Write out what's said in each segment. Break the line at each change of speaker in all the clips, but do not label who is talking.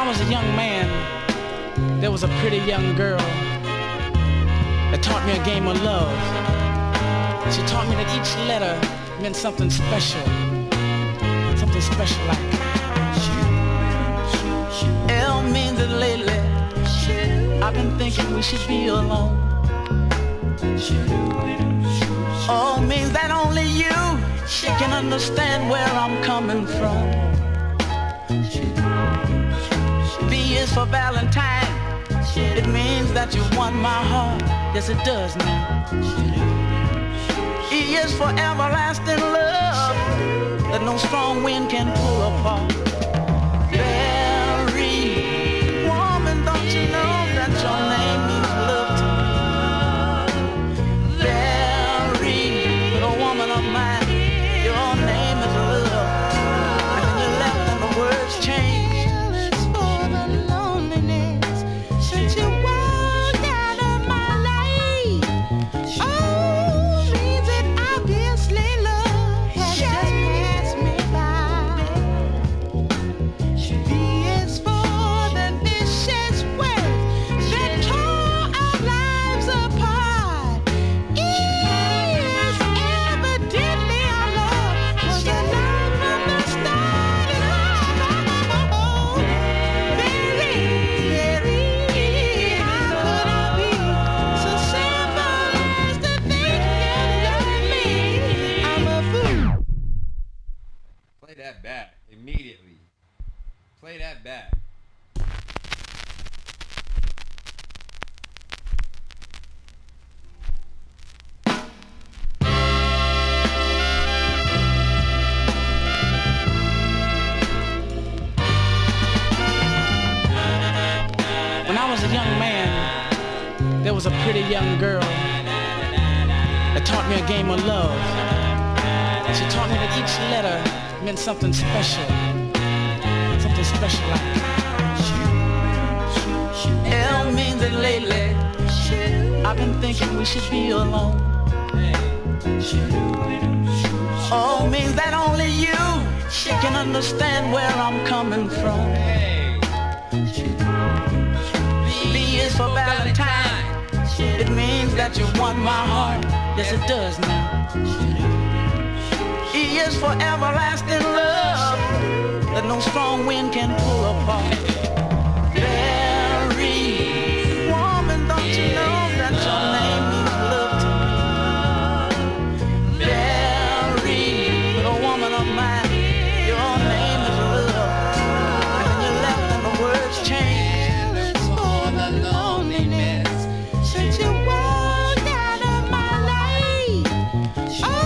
I was a young man, there was a pretty young girl that taught me a game of love. She taught me that each letter meant something special like L means that lately I've been thinking we should be alone. O means that only you can understand where I'm coming from. V is for Valentine. It means that you won my heart. Yes, it does now. E is for everlasting love that no strong wind can pull apart. Very woman, don't you know that your name means love to me? Very little woman of mine, your name is love. And then you left and the words changed.
Play that back immediately. Play that back.
When I was a young man, there was a pretty young girl that taught me a game of love. She taught me that each letter meant something special like L means that lately I've been thinking we should be alone. O means that only you can understand where I'm coming from. V is for Valentine. It means that you won my heart. Yes, it does now. E is for everlasting love that no strong wind can pull apart. Very woman, don't you know that your name means love to me? Very little woman of mine, your name is love. And then you left and the words changed. For the loneliness since you walked out of my life. Oh,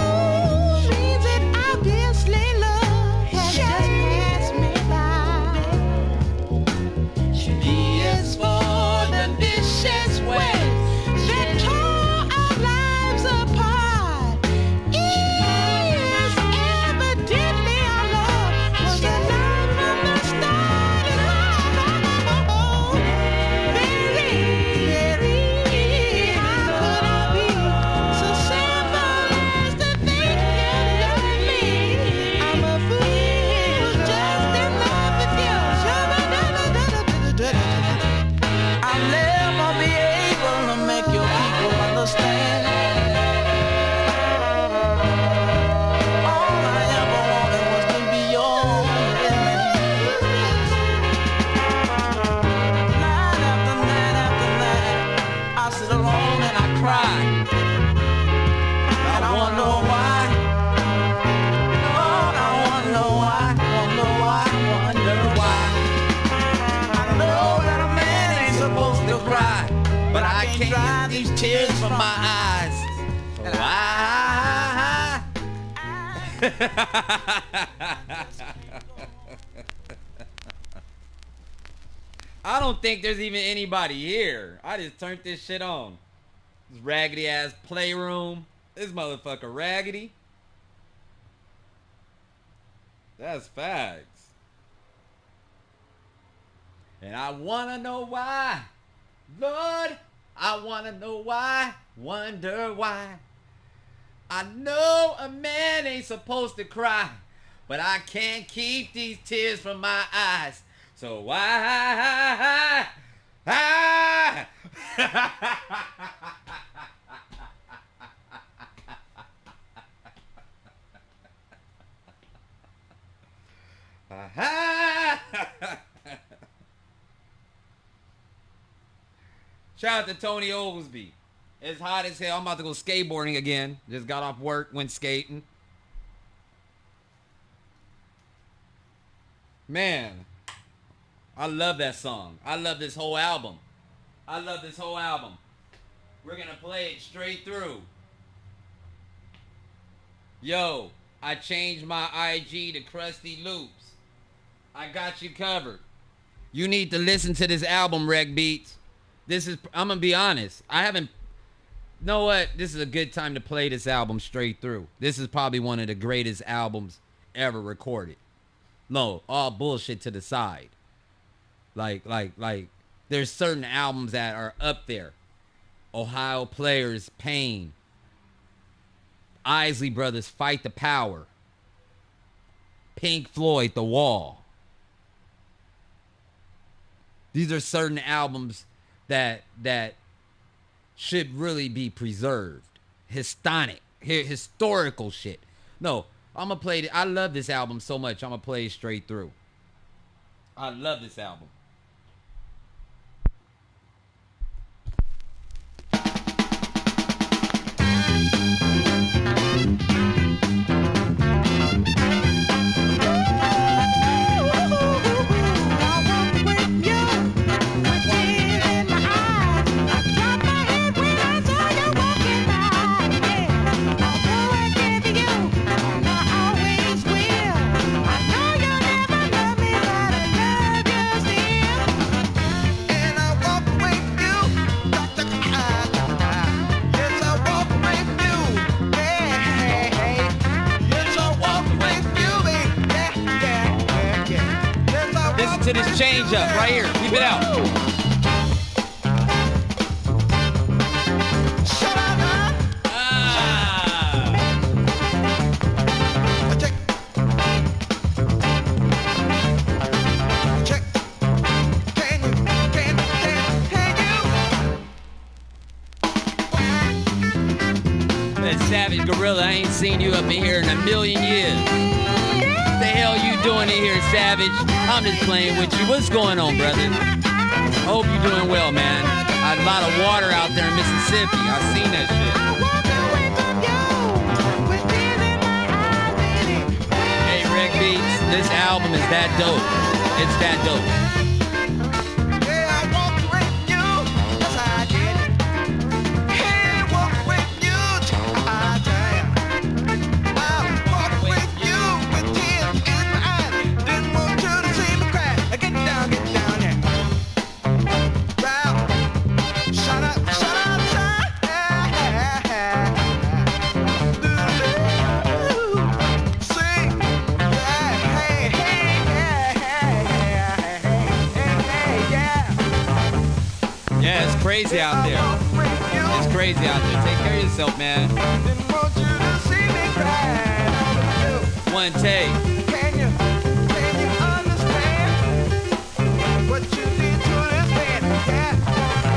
dry these tears from my eyes. Why?
I don't think there's even anybody here. I just turned this shit on. This raggedy ass playroom. This motherfucker raggedy. That's facts. And I wanna know why. Lord, I wanna know why. Wonder why. I know a man ain't supposed to cry, but I can't keep these tears from my eyes. So why? Ah! Shout out to Tony Oglesby. It's hot as hell. I'm about to go skateboarding again. Just got off work, went skating. Man, I love that song. I love this whole album. I love this whole album. We're going to play it straight through. Yo, I changed my IG to Krusty Loops. I got you covered. You need to listen to this album, Reg Beats. I'm going to be honest. I haven't, you know what? This is a good time to play this album straight through. This is probably one of the greatest albums ever recorded. No, all bullshit to the side. Like, there's certain albums that are up there. Ohio Players, Pain. Isley Brothers, Fight the Power. Pink Floyd, The Wall. These are certain albums that should really be preserved. Historical shit. No, I'm gonna play it. I love this album so much. I'm gonna play it straight through. I love this album. To this change up right here. Keep it out. That Savage Gorilla, I ain't seen you up in here in a million years. What the hell you doing in here, Savage? I'm just playing with you. What's going on, brother? I hope you're doing well, man. A lot of water out there in Mississippi. I seen that shit. Hey, Rick Beats, this album is that dope. It's that dope. Crazy out there. It's crazy out there. Take care of yourself, man. One take. Can you understand what you did to this man? Yeah,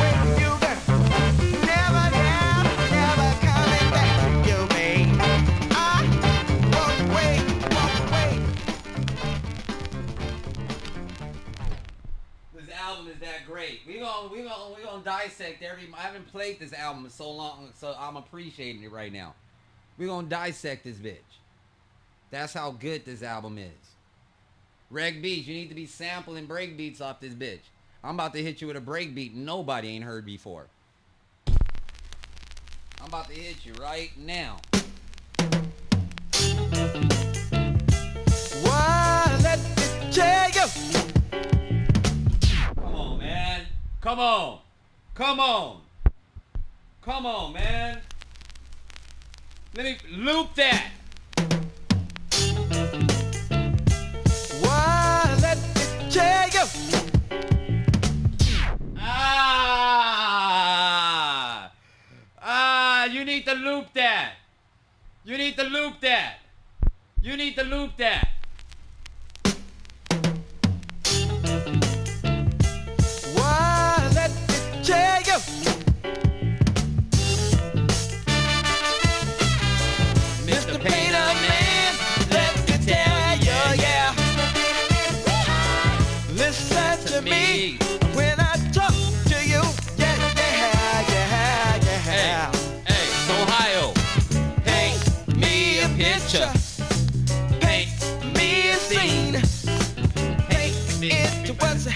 when you got never down, never coming back to you, man. I walk away. This album is that great. We gonna dissect I haven't played this album in so long, so I'm appreciating it right now. We gonna dissect this bitch. That's how good this album is. Reg Beats, you need to be sampling break beats off this bitch. I'm about to hit you with a break beat nobody ain't heard before. I'm about to hit you right now.
Why, let me tell you.
Come on, man. Come on. Come on. Come on, man. Let me loop that.
Why, let me tell you.
You need to loop that. You need to loop that. You need to loop that.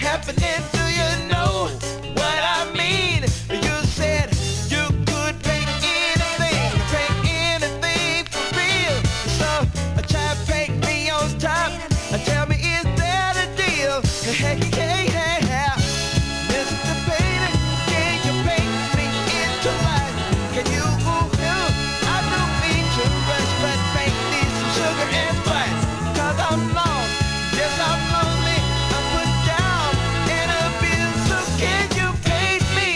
happening? Do you know what I mean? You said you could paint anything for real. So try to paint me on top. Tell me, is that a deal? Hey, hey, hey, hey. Mr. Painter, can you paint me into life? Can you? I don't mean to rush, but paint me some sugar and spice. 'Cause I'm lost, yes I'm lonely, I'm put down in a bin. So can you paint me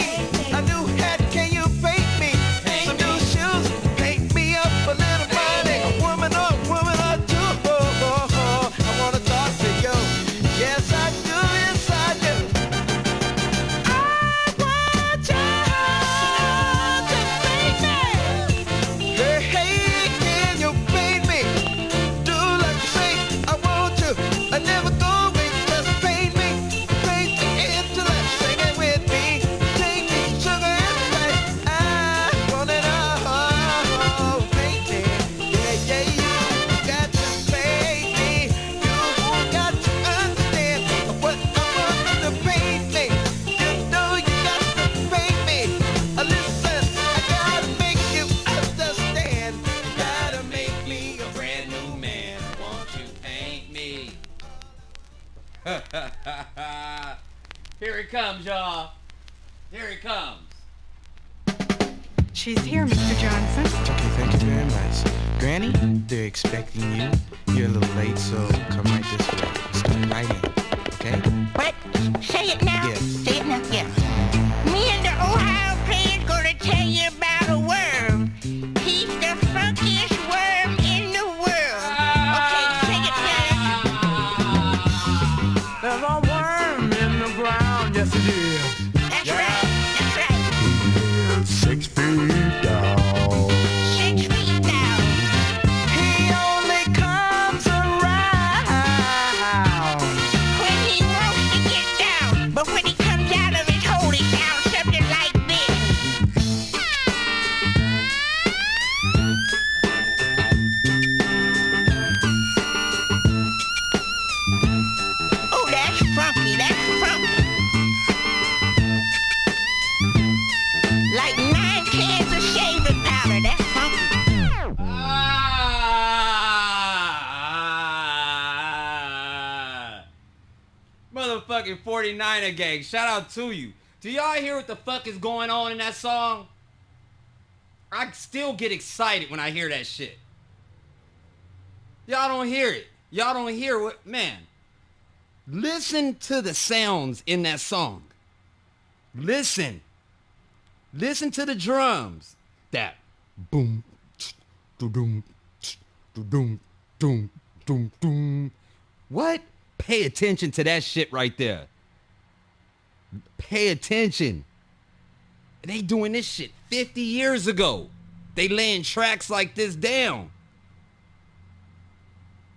a new hat? Can you paint me some new shoes? Paint me up a little money, a woman or two. I wanna talk to you. Yes I do, yes I do. I want you to paint me. Hey, hey, can you paint me? Do like you say, I want to. I never go away, just paint me. Paint me into life, sing it with me. Take me, sugar and spice. I want it all. Paint me, yeah, yeah, you got to paint me. You got to understand what I want to paint me. You know you got to paint me. Listen, I gotta make you understand. You gotta make me a brand new man.
Won't you paint me? Here it comes, y'all. Here it comes.
She's here, Mr. Johnson.
Okay, thank you very much. Granny, they're expecting you. You're a little late, so come right this way. Start right in, okay?
What? Say it now.
Yes.
Say it now. Yeah. Me and the Ohio player's gonna tell you about a worm. He's the funkiest worm in the world. Okay, sing it, Delicz.
There's a worm in the ground, yes it is.
That's right. That's right.
6 feet down.
6 feet down.
He only comes around
When he wants to get down, but when he comes out of his hole, he sounds something like this. Oh, that's funky. That's funky. Like 9 cans of shaving powder. That's funky.
Motherfucking 49er gang, shout out to you. Do y'all hear what the fuck is going on in that song? I still get excited when I hear that shit. Y'all don't hear it. Y'all don't hear what, man. Listen to the sounds in that song. Listen. Listen to the drums. That boom, doom, doom, doom, doom, doom. What? Pay attention to that shit right there. Pay attention. They doing this shit 50 years ago. They laying tracks like this down.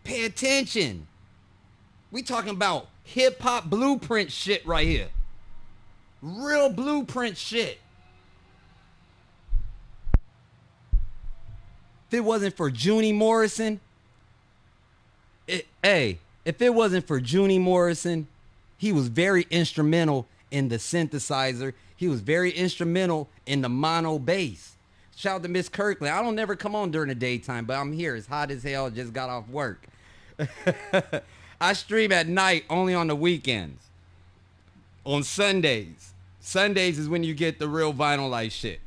Pay attention. We talking about hip-hop blueprint shit right here. Real blueprint shit. If it wasn't for Junie Morrison, if it wasn't for Junie Morrison, he was very instrumental in the synthesizer. He was very instrumental in the mono bass. Shout out to Miss Kirkland. I don't never come on during the daytime, but I'm here. It's hot as hell. Just got off work. I stream at night only on the weekends. On Sundays. Sundays is when you get the real vinyl like shit.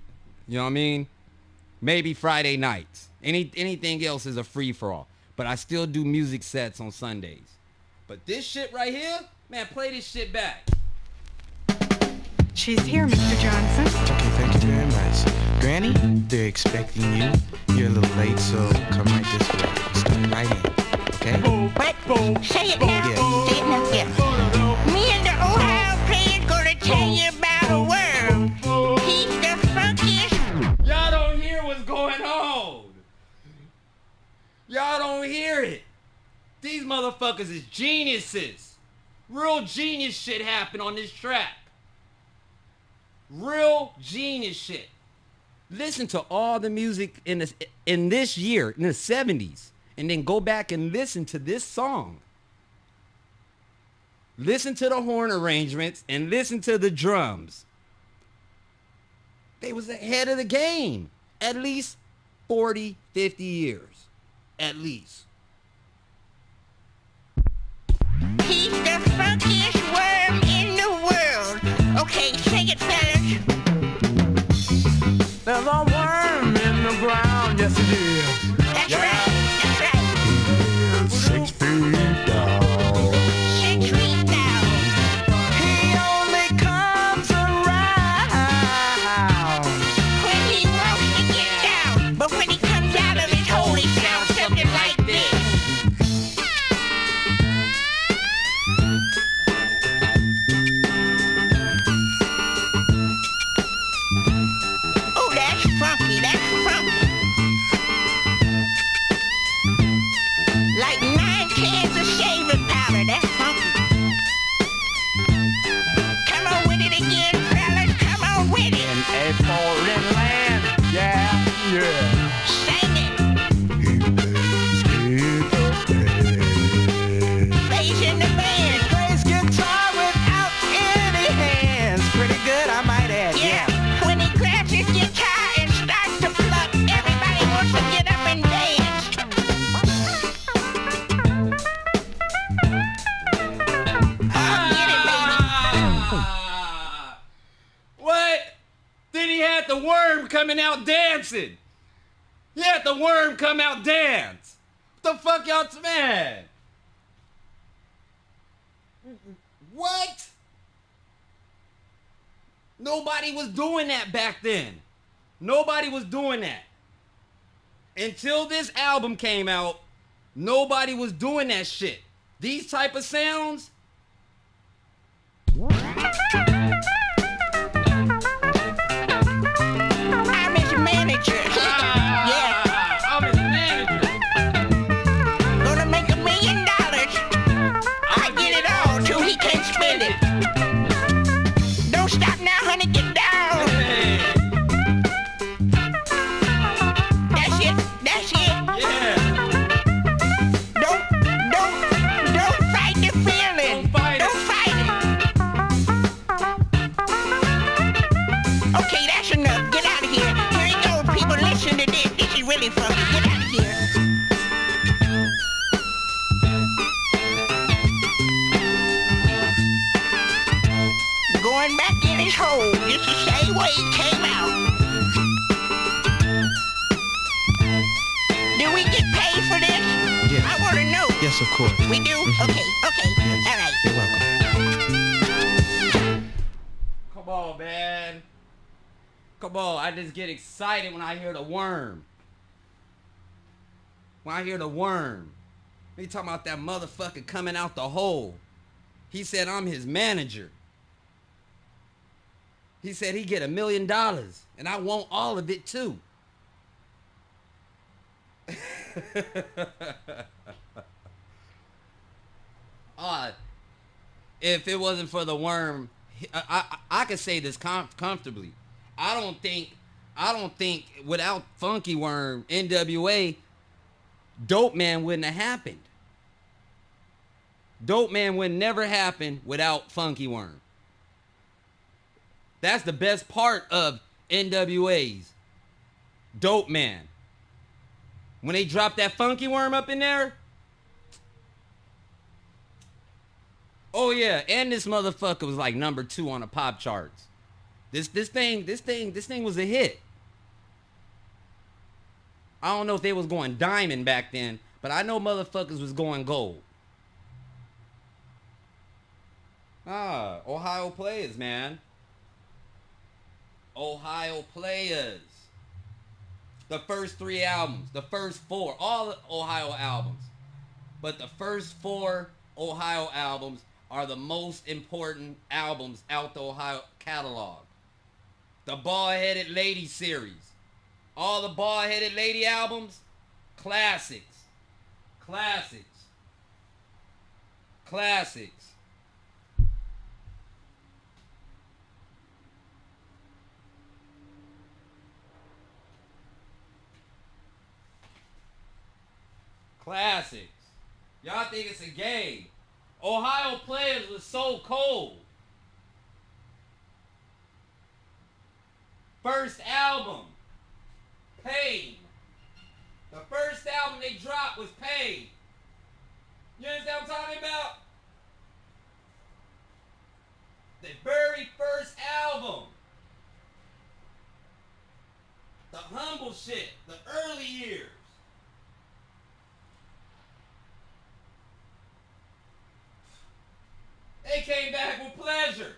You know what I mean? Maybe Friday nights. Anything else is a free-for-all. But I still do music sets on Sundays. But this shit right here, man, play this shit back.
She's here, Mr. Johnson.
Okay, thank you very much. Granny, they're expecting you. You're a little late, so come right this way. Start right in, okay?
What? Say it now.
Yes.
Say it now. Yeah. Me and the Ohio player's gonna tell you about a worm. He's the funkiest.
Y'all don't hear what's going on. Y'all don't hear it. These motherfuckers is geniuses. Real genius shit happened on this track. Real genius shit. Listen to all the music in this year, in the 70s, and then go back and listen to this song. listen to the horn arrangements, and listen to the drums. They was ahead of the game. At least 40, 50 years. At least.
He's the funkiest worm in the world. Okay, sing it, fellas.
There's a worm in the ground, yes it is.
That's right, that's right.
6 feet down.
6 feet down.
He only comes around
When he wants to get down, but when he comes out of his hole, he sounds something like this. Oh, that's funky, that's funky. Like 9 cans of shaving powder, that's funky. Come on with it again, fellas, come on with it.
in a foreign land. Yeah, yeah.
Sing it.
He plays guitar.
Bass in the band.
Plays guitar without any hands. Pretty good, I might add.
Yeah. When he grabs his guitar and starts to pluck, everybody wants to get up and dance. Oh, get it, baby.
What? Then he had the worm coming out dancing. He had the worm come out dance. What the fuck y'all, man? What? Nobody was doing that back then. Nobody was doing that. Until this album came out, nobody was doing that shit. These type of sounds.
I'm his manager. Yeah.
I'm his manager.
Gonna make $1 million. I get it all till he can't spend it. Don't stop now, honey, get down.
Hey,
That's it, that's it.
yeah.
Don't fight the feeling.
Don't fight it.
Don't fight it. Okay, that's enough. Get out of here. Here you go, people. Listen to this. This is really funky. Get out of here. Going back in his hole. Just the same way he came out. Do we get paid for this?
Yes.
I want to know.
Yes, of course.
We do? Okay, okay. All right.
You're welcome.
Come on, man. Come on. I just get excited when I hear the worm. When I hear the worm. He talking about that motherfucker coming out the hole. He said I'm his manager. He said he get $1 million, and I want all of it too. If it wasn't for the worm, I could say this comfortably. I don't think without Funky Worm, NWA, Dope Man wouldn't have happened. Dope Man would never happen without Funky Worm. That's the best part of NWA's Dope Man. When they dropped that Funky Worm up in there. Oh yeah, and this motherfucker was like number 2 on the pop charts. This thing was a hit. I don't know if they was going diamond back then, but I know motherfuckers was going gold. Ohio players, man. Ohio players. The first 3 albums, the first 4, all the Ohio albums. But the first 4 Ohio albums are the most important albums out the Ohio catalog. The Bald-Headed Lady series. All the Bald-Headed Lady albums, classics. Classics. Classics. Classics. Y'all think it's a game. Ohio Players was so cold. First album, Pain. The first album they dropped was Pain. You understand what I'm talking about? The very first album. The humble shit. The early years. They came back with Pleasure.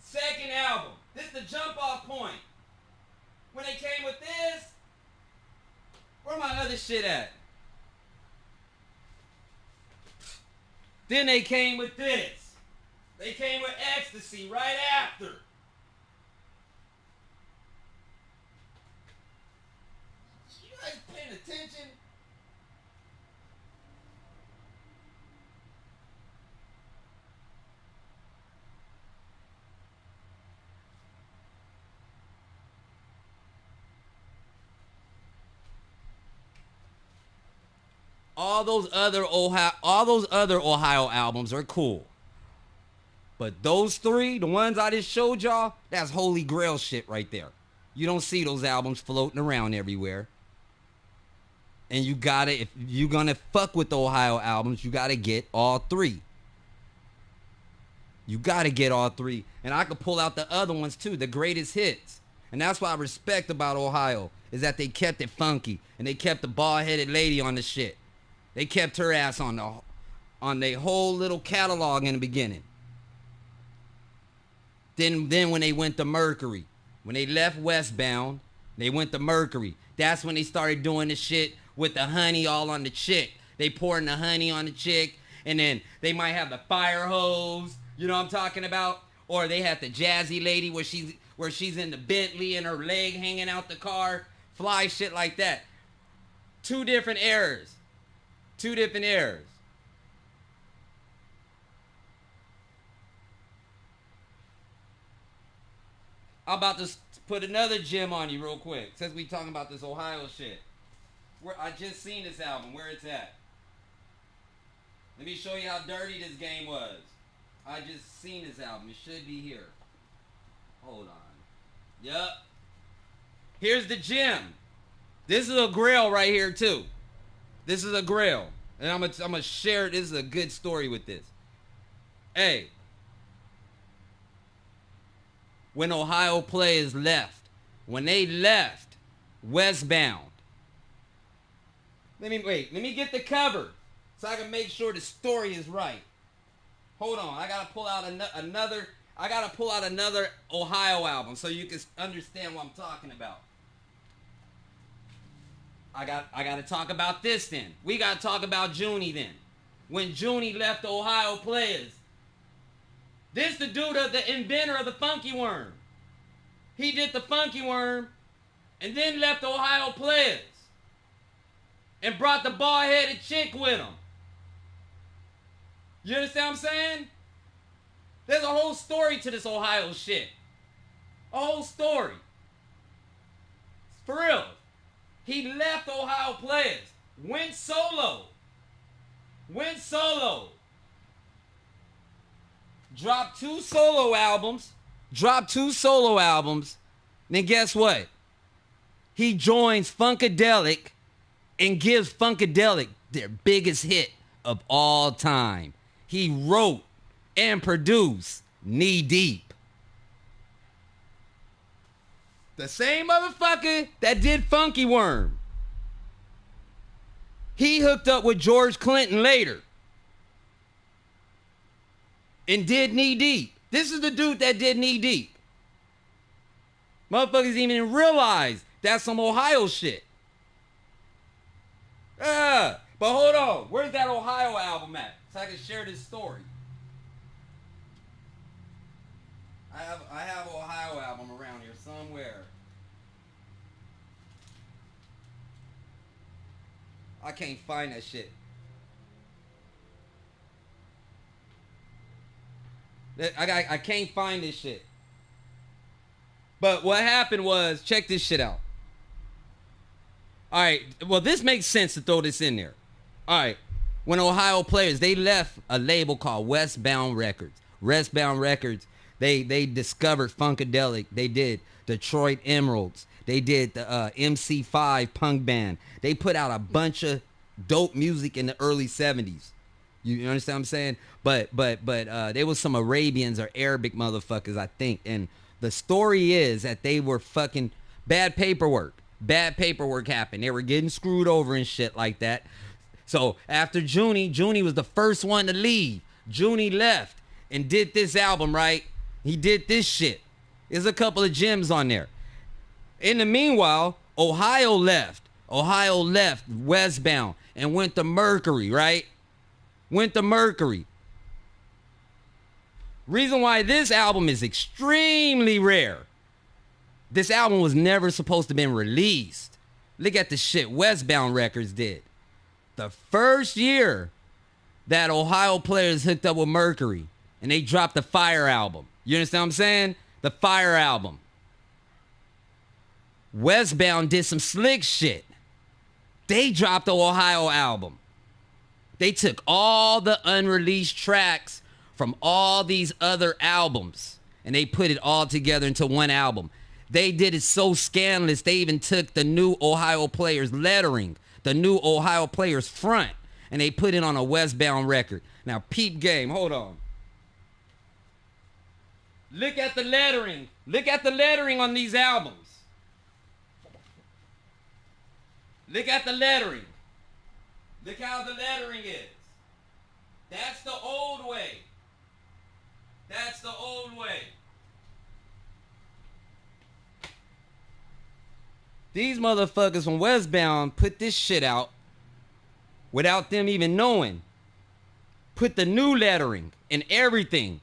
Second album. This is the jump off point. When they came with this, where my other shit at? Then they came with this. They came with Ecstasy right after. You guys paying attention? All those other Ohio albums are cool. But those three, the ones I just showed y'all, that's holy grail shit right there. You don't see those albums floating around everywhere. And you gotta, if you're gonna fuck with the Ohio albums, you gotta get all three. You gotta get all three. And I could pull out the other ones too, the greatest hits. And that's what I respect about Ohio, is that they kept it funky. And they kept the bald-headed lady on the shit. They kept her ass on their whole little catalog in the beginning. Then when they went to Mercury, when they left Westbound, they went to Mercury. That's when they started doing the shit with the honey all on the chick. They pouring the honey on the chick, and then they might have the fire hose, you know what I'm talking about? Or they have the jazzy lady where she's in the Bentley and her leg hanging out the car, fly shit like that. Two different eras. Two different eras. I'm about to put another gem on you real quick, since we talking about this Ohio shit. I just seen this album, where it's at. Let me show you how dirty this game was. I just seen this album. It should be here. Hold on. Yup. Here's the gem. This is a grail right here too. This is a grail. And I'm gonna share, this is a good story with this. Hey. When Ohio Players left, when they left Westbound. Let me get the cover so I can make sure the story is right. Hold on, I gotta pull out another Ohio album so you can understand what I'm talking about. I gotta talk about this then. We gotta talk about Junie then. When Junie left the Ohio Players. This the dude, the inventor of the Funky Worm. He did the Funky Worm and then left the Ohio Players and brought the bald-headed chick with him. You understand what I'm saying? There's a whole story to this Ohio shit. A whole story. For real. He left Ohio Players, went solo. Dropped two solo albums. Then guess what? He joins Funkadelic and gives Funkadelic their biggest hit of all time. He wrote and produced Knee Deep. The same motherfucker that did Funky Worm. He hooked up with George Clinton later and did Knee Deep. This is the dude that did Knee Deep. Motherfuckers didn't even realize that's some Ohio shit. But hold on. Where's that Ohio album at? So I can share this story. I have an Ohio album around here somewhere. I can't find that shit. I can't find this shit. But what happened was, check this shit out. All right. Well, this makes sense to throw this in there. All right. when Ohio Players, they left a label called Westbound Records. Westbound Records, they discovered Funkadelic. They did Detroit Emeralds. They did the MC5 punk band. They put out a bunch of dope music in the early 70s. You understand what I'm saying? But there was some Arabians or Arabic motherfuckers, I think. And the story is that they were fucking bad paperwork. Bad paperwork happened. They were getting screwed over and shit like that. So after Junie was the first one to leave. Junie left and did this album, right? He did this shit. There's a couple of gems on there. In the meanwhile, Ohio left. Ohio left Westbound and went to Mercury, right? Went to Mercury. Reason why this album is extremely rare. This album was never supposed to have been released. Look at the shit Westbound Records did. The first year that Ohio Players hooked up with Mercury and they dropped the Fire album. You understand what I'm saying? The Fire album. Westbound did some slick shit. They dropped the Ohio album. They took all the unreleased tracks from all these other albums and they put it all together into one album. They did it so scandalous, they even took the new Ohio Players lettering, the new Ohio Players front, and they put it on a Westbound record. Now, peep game, hold on. Look at the lettering. Look at the lettering on these albums. Look at the lettering. Look how the lettering is. That's the old way. That's the old way. These motherfuckers from Westbound put this shit out without them even knowing. Put the new lettering and everything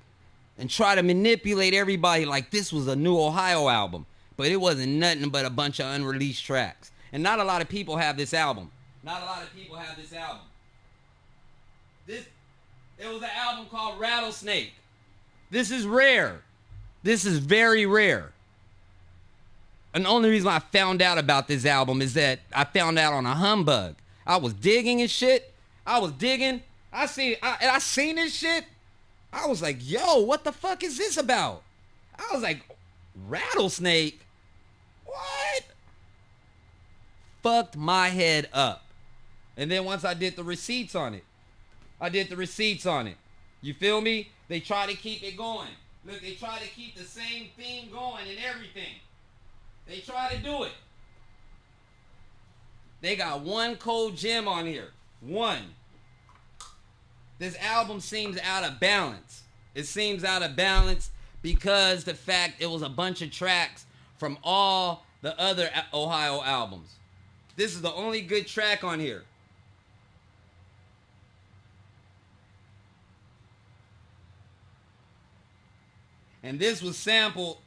and try to manipulate everybody like this was a new Ohio album. But it wasn't nothing but a bunch of unreleased tracks. And not a lot of people have this album. Not a lot of people have this album. It was an album called Rattlesnake. This is rare. This is very rare. And the only reason I found out about this album is that I found out on a humbug. I was digging and shit. I was digging. I seen this shit. I was like, yo, what the fuck is this about? I was like, Rattlesnake? What? Fucked my head up. And then once I did the receipts on it. You feel me? They try to keep it going. Look, they try to keep the same theme going and everything. They try to do it. They got one cold gem on here. One. This album seems out of balance. It seems out of balance because the fact it was a bunch of tracks from all the other Ohio albums. This is the only good track on here. And this was sampled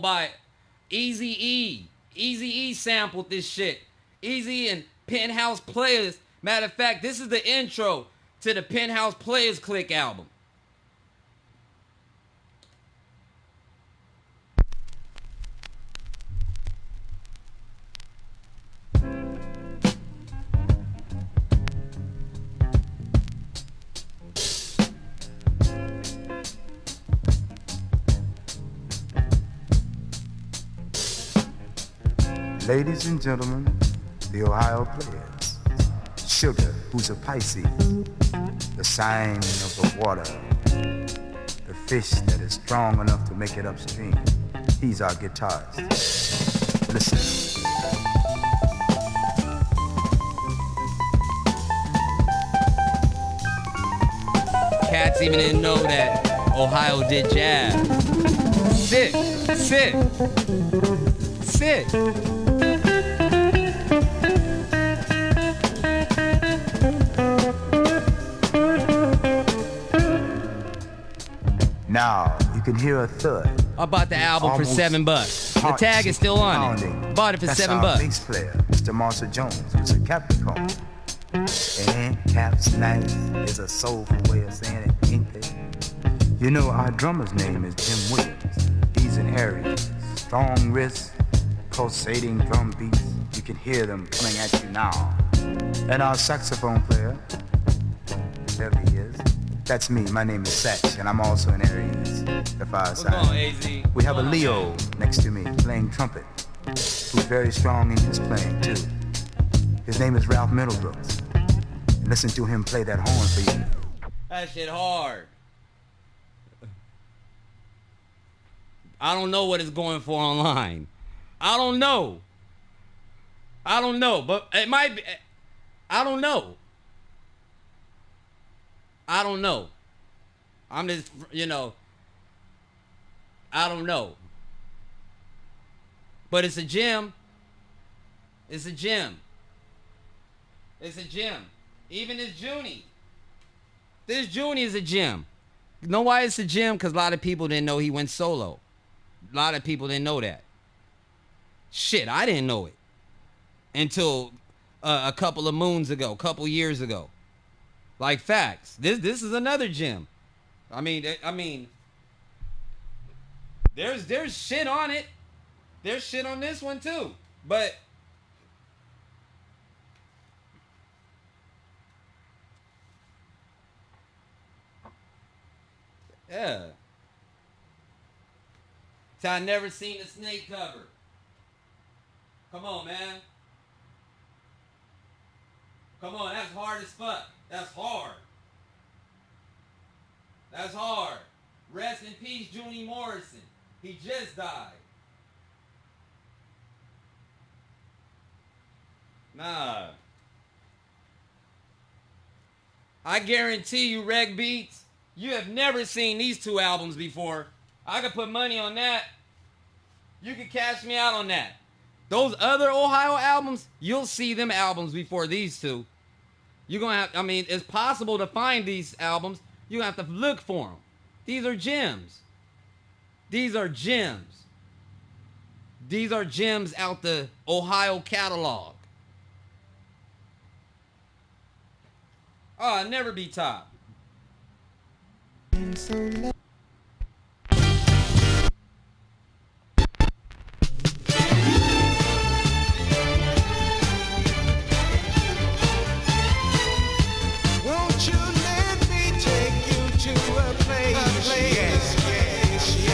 by Eazy-E. Eazy-E sampled this shit. Eazy and Penthouse Players. Matter of fact, this is the intro to the Penthouse Players Click album.
Ladies and gentlemen, the Ohio Players. Sugar, who's a Pisces, the sign of the water, the fish that is strong enough to make it upstream. He's our guitarist. Listen.
Cats even didn't know that Ohio did jazz. Sit.
Now you can hear a thud.
I bought the album for $7. The tag is still on it. Bought it for $7.
That's our bass player, Mr. Marshall Jones, who's a Capricorn. And Cap's nice is a soulful way of saying it, ain't they? You know, our drummer's name is Jim Williams. He's an Aries. Strong wrists, pulsating drum beats. You can hear them coming at you now. And our saxophone player, there he is. That's me. My name is Sax, and I'm also an Aries, the far
What's
side.
going on, AZ?
We have a Leo next to me playing trumpet, who's very strong in his playing too. His name is Ralph Middlebrooks. And listen to him play that horn for you.
That shit hard. I don't know what it's going for online. I don't know, but it might be. I don't know. I'm just, I don't know. But it's a gem. It's a gem. Even this Junie. This Junie is a gem. You know why it's a gem? Because a lot of people didn't know he went solo. A lot of people didn't know that. Shit, I didn't know it until a couple of moons ago, couple years ago. Like, facts. This is another gem. I mean, there's shit on it. There's shit on this one too. But yeah. So I never seen the snake cover. Come on, man. Come on, that's hard as fuck. That's hard. That's hard. Rest in peace, Junie Morrison. He just died. Nah. I guarantee you, Reg Beats, you have never seen these two albums before. I could put money on that. You can cash me out on that. Those other Ohio albums, you'll see them albums before these two. You're going to have, I mean, it's possible to find these albums. You have to look for them. These are gems. These are gems. These are gems out the Ohio catalog. Oh, never be top.
Won't you let me take you to a place? Yes, yes, yeah.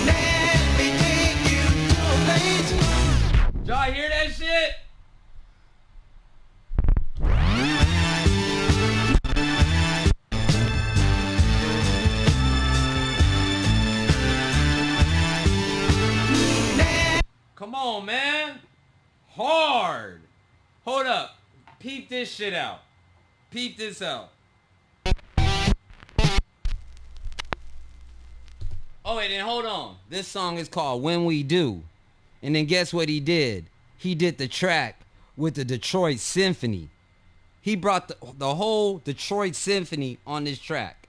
Let me take you to a place.
Y'all hear that shit? Come on, man. Hard. Hold up. Peep this shit out. Peep this out. Oh, wait, then hold on. This song is called When We Do. And then guess what he did? He did the track with the Detroit Symphony. He brought the whole Detroit Symphony on this track.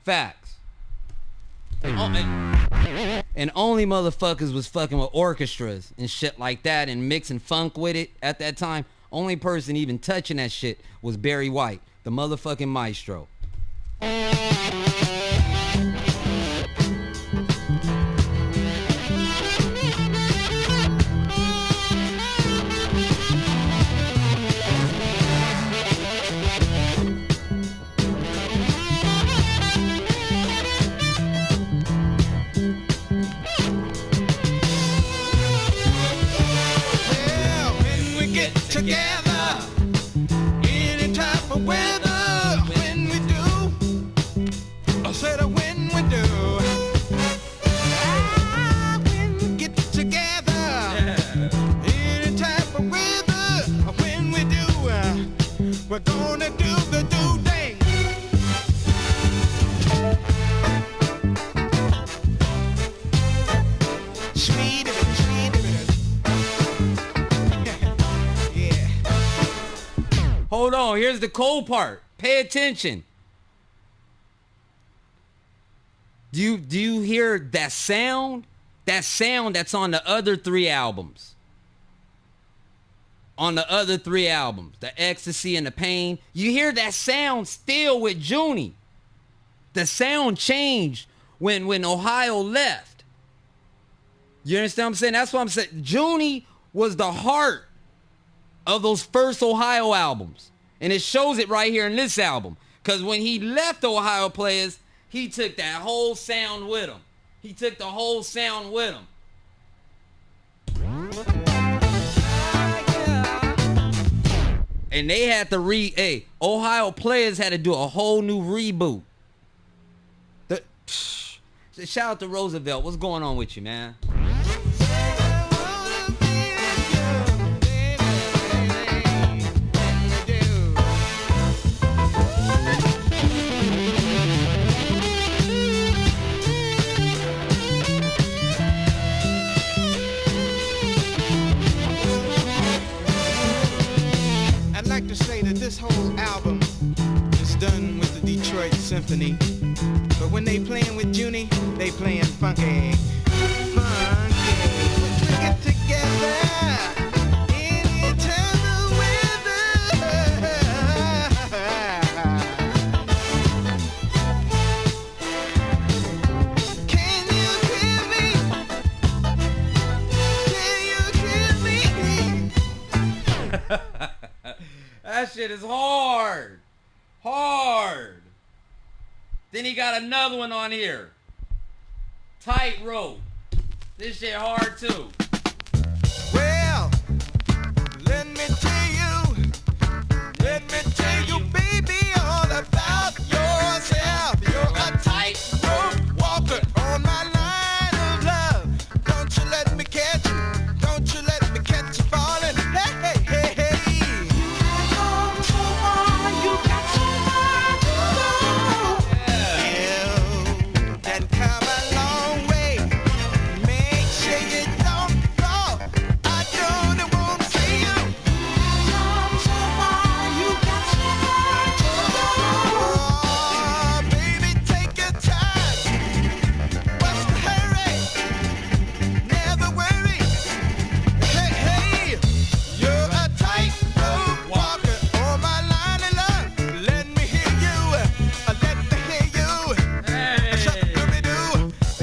Facts. And only motherfuckers was fucking with orchestras and shit like that and mixing funk with it at that time. Only person even touching that shit was Barry White, the motherfucking maestro.
Well, when we get together, any type of weather, when we do, I said when we do, when we get together, any type of weather, when we do, we're gonna do the do thing. Sweet of it, sweet of it. Yeah.
Hold on, here's the cold part. Pay attention. Do you hear that sound? That sound that's on the other three albums. on the other 3 albums, the Ecstasy and the Pain, you hear that sound still with Junie. The sound changed when Ohio left. You understand what I'm saying? That's what I'm saying. Junie was the heart of those first Ohio albums. And it shows it right here in this album. Because when he left Ohio Players, he took that whole sound with him. He took the whole sound with him. And they had to Ohio Players had to do a whole new reboot. Shout out to Roosevelt. What's going on with you, man?
I'd like to say that this whole album is done with the Detroit Symphony. But when they playing with Junie, they playing funky. Funky. We get together any time of weather. Can you hear me? Can you hear me?
That shit is hard. Hard. Then he got another one on here. Tightrope. This shit hard too.
Well, let me tell you, baby, all about yourself. You're a tightrope walker on my line of love. Don't you let me catch you. Don't you let me catch you falling. Hey, hey, hey, hey. That come a long way. Make sure you don't fall. I don't want to see you. Oh, baby, take your time. What's the hurry? Never worry. Hey, hey, you're a tightrope walker on my line of love. Let me hear you. Let me hear you. Shut-a-dooby-doo.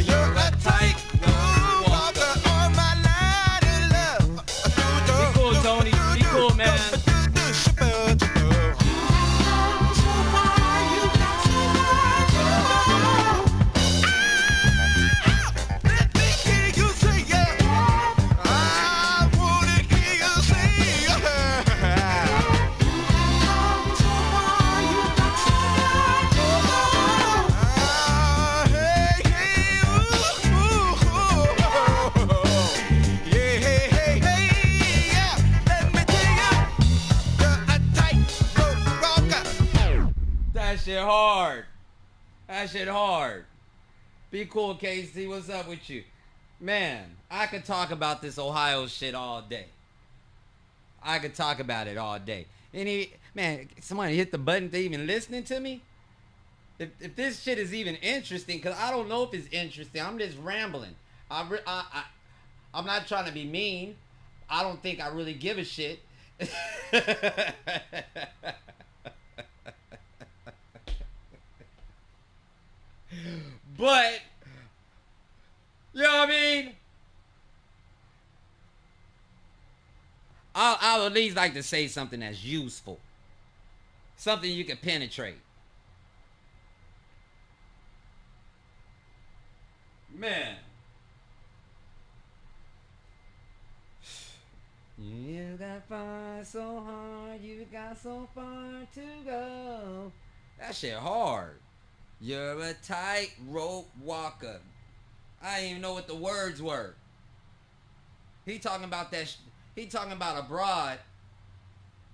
You're a tightrope walker on my line of love.
Be cool, Tony. Be cool, man.
Let me hear you say yeah. I wanna hear you say hey, hey, yeah, hey, hey, hey, yeah. Let me tell you, you're a tightrope walker.
That shit hard. That shit hard. Be cool, KC. What's up with you? Man, I could talk about this Ohio shit all day. I could talk about it all day. Man, somebody hit the button to even listening to me? If this shit is even interesting, because I don't know if it's interesting. I'm just rambling. I'm not trying to be mean. I don't think I really give a shit. But, you know what I mean? I'll at least like to say something that's useful. Something you can penetrate. Man. You got far so hard, you got so far to go. That shit hard. You're a tightrope walker. I didn't even know what the words were. He talking about that. He talking about a broad.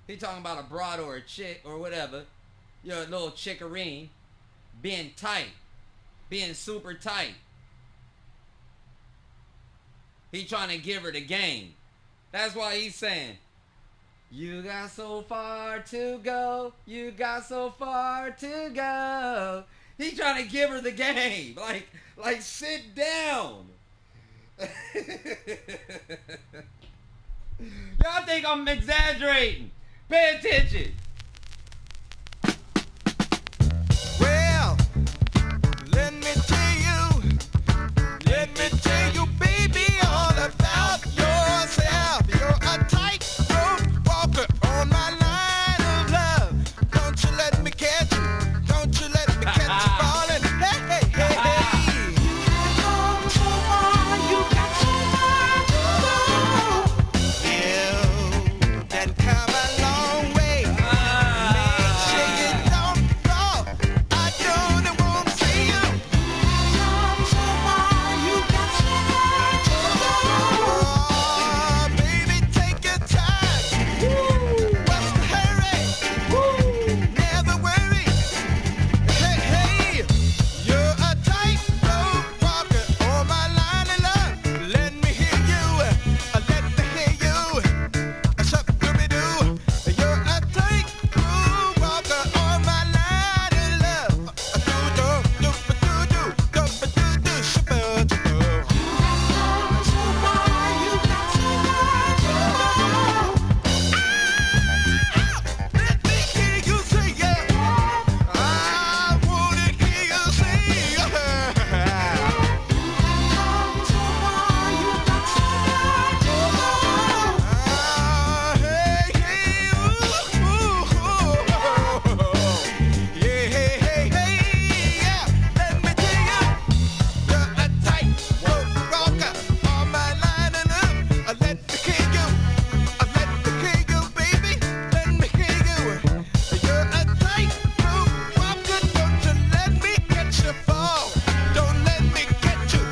He talking about a broad or a chick or whatever. You're a little chickarine. Being tight. Being super tight. He trying to give her the game. That's why he's saying, you got so far to go. You got so far to go. He trying to give her the game. Like sit down. Y'all think I'm exaggerating. Pay attention.
Well, let me tell you, baby, all about yourself. You're a tightrope walker on my line of love. Don't you let me catch you. Don't you let me catch you falling. Hey, hey, hey, hey. You done come a long way. Make sure you don't fall. I don't want to see you. Oh, baby, take your time. What's the hurry? Never worry. Hey, hey, you're a tightrope walker on my line of love. Let me hear you. Let me hear you. Shuck-a-dooby-doo. You're a tightrope walker on my line of love. Do-do-do-ba-do-do, do-ba-do-do, shubba-doo. Let me hear you say yeah. I wanna hear you say yeah. Hey, hey, ooh, yeah, hey, hey, hey, yeah. Let me tell you, you're a tightrope walker on my line of love. Let me hear you, baby. Let me hear you. You're a tightrope walker. Don't you let me catch you fall. Don't let me catch you.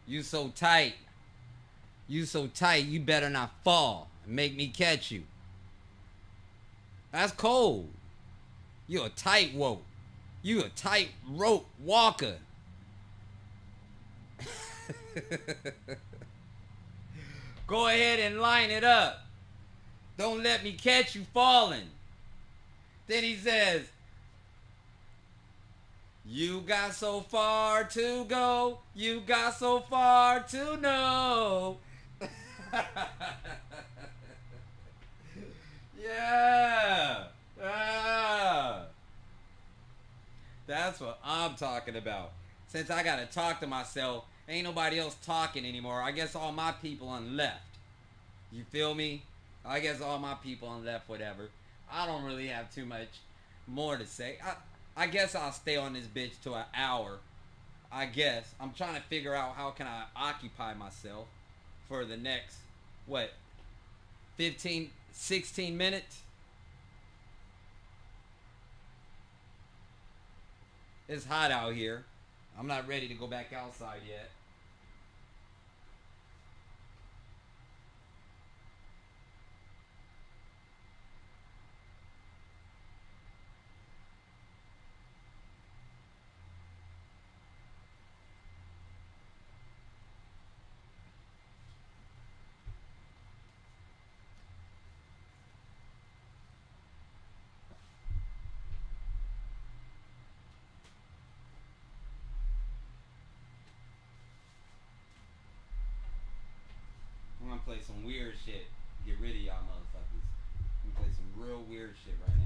You so tight. You so tight, you better not fall and make me catch you. That's cold. You a tight rope. You a tight rope walker. Go ahead and line it up. Don't let me catch you falling. Then he says, you got so far to go. You got so far to know. Yeah. Ah. That's what I'm talking about. Since I gotta talk to myself, ain't nobody else talking anymore. I guess all my people on left. You feel me? I guess all my people on left, whatever. I don't really have too much more to say. I guess I'll stay on this bitch till an hour. I guess. I'm trying to figure out how can I occupy myself for the next, 15, 16 minutes? It's hot out here. I'm not ready to go back outside yet. I'm gonna play some weird shit. Get rid of y'all motherfuckers. I'm gonna play some real weird shit right now.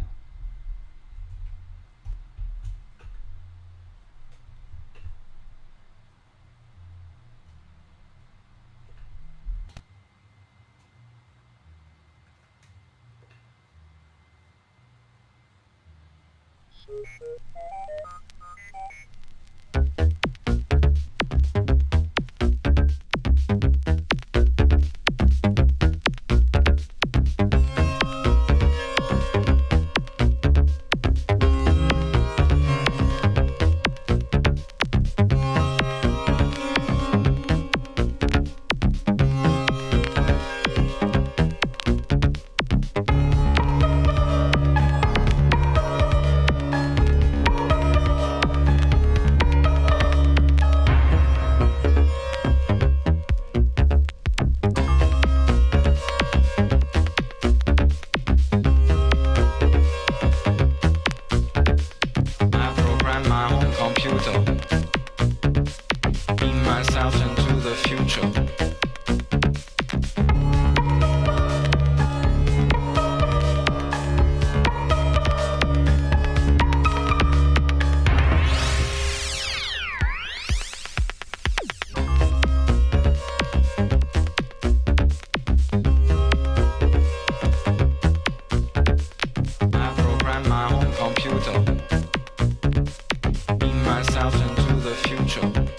computer. Beam myself into the future.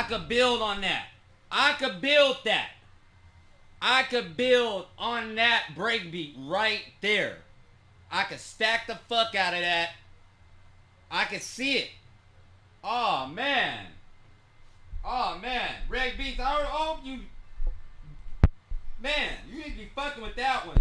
could build on that. I could build that. I could build on that breakbeat right there. I could stack the fuck out of that. I could see it. Oh, man. Oh, man. Reg Beats, I hope you... Man, you need to be fucking with that one.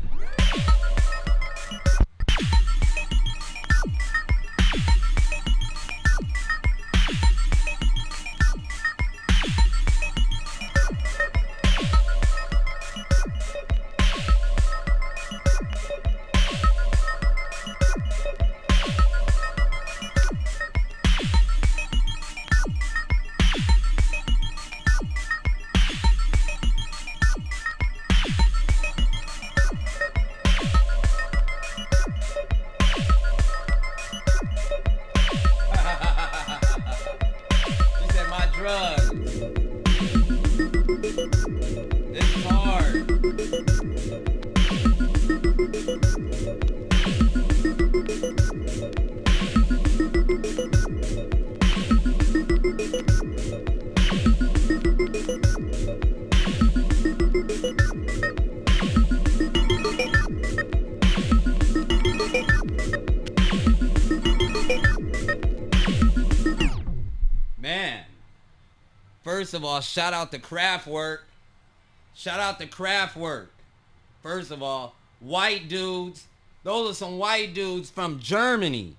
First of all, shout out to Kraftwerk. Shout out to Kraftwerk. First of all, white dudes. Those are some white dudes from Germany.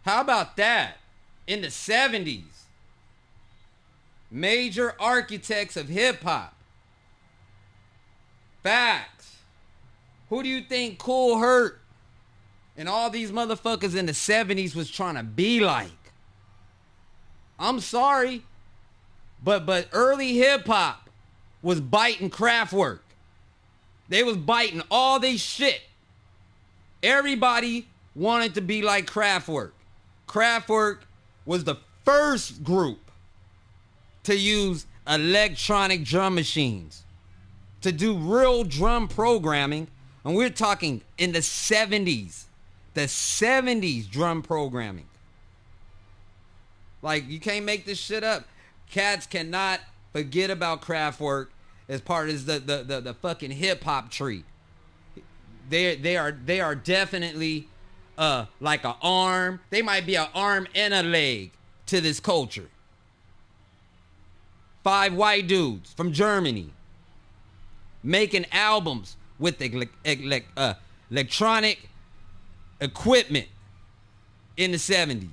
How about that? In the 70s. Major architects of hip hop. Facts. Who do you think Cool Herc and all these motherfuckers in the 70s was trying to be like? I'm sorry, but early hip hop was biting Kraftwerk. They was biting all they shit. Everybody wanted to be like Kraftwerk. Kraftwerk was the first group to use electronic drum machines, to do real drum programming. And we're talking in the 70s. The 70s drum programming. Like, you can't make this shit up. Cats cannot forget about Kraftwerk as part of the fucking hip hop tree. They are definitely like an arm. They might be an arm and a leg to this culture. 5 white dudes from Germany making albums with electronic equipment in the 70s.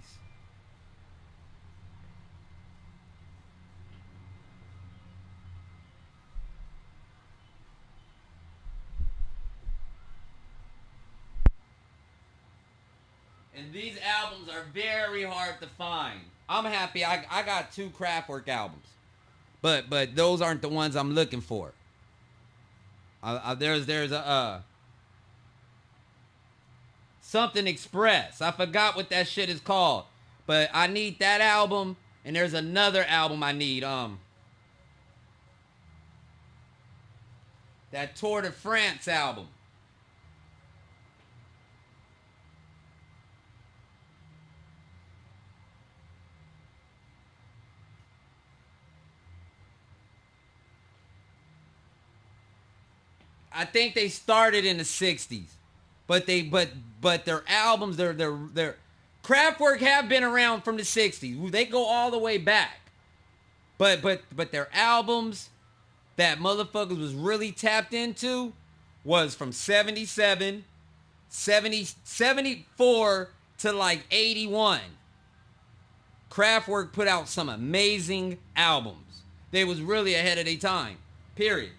And these albums are very hard to find. I'm happy I got 2 Kraftwerk albums. But those aren't the ones I'm looking for. There's a Something Express. I forgot what that shit is called. But I need that album, and there's another album I need. That Tour de France album. I think they started in the 60s. But their albums, their Kraftwerk have been around from the 60s. They go all the way back. But their albums that motherfuckers was really tapped into was from 77, 74 to like 81. Kraftwerk put out some amazing albums. They was really ahead of their time. Period.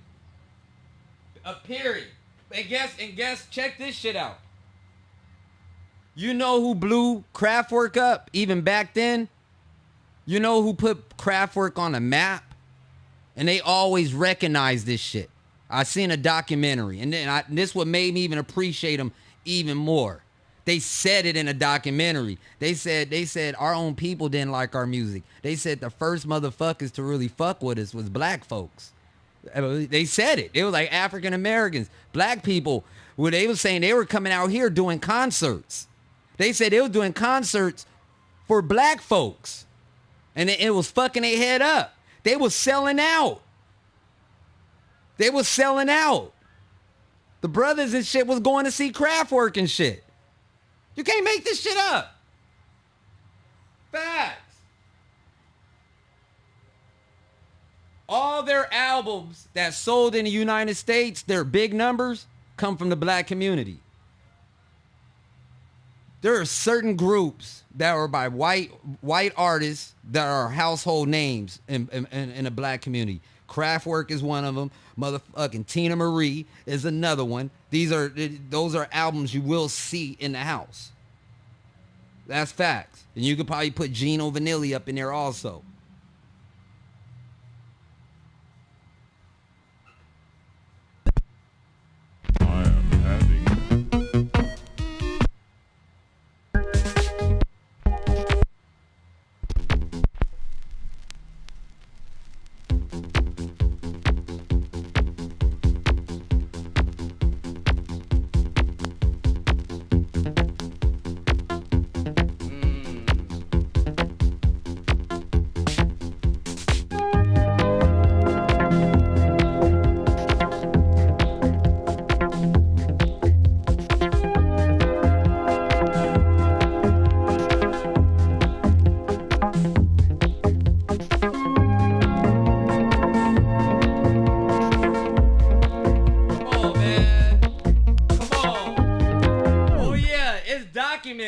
A period. And guess, check this shit out. You know who blew Kraftwerk up even back then? You know who put Kraftwerk on the map? And they always recognize this shit. I seen a documentary, and then this what made me even appreciate them even more. They said it in a documentary. They said our own people didn't like our music. They said the first motherfuckers to really fuck with us was black folks. They said it. It was like African Americans, black people. Where they were saying they were coming out here doing concerts. They said they were doing concerts for black folks, and it was fucking their head up. They was selling out. They was selling out. The brothers and shit was going to see Kraftwerk and shit. You can't make this shit up. Facts. All their albums that sold in the United States, their big numbers, come from the black community. There are certain groups that are by white artists that are household names in the black community. Kraftwerk is one of them. Motherfucking Tina Marie is another one. Those are albums you will see in the house. That's facts. And you could probably put Gino Vanilli up in there also.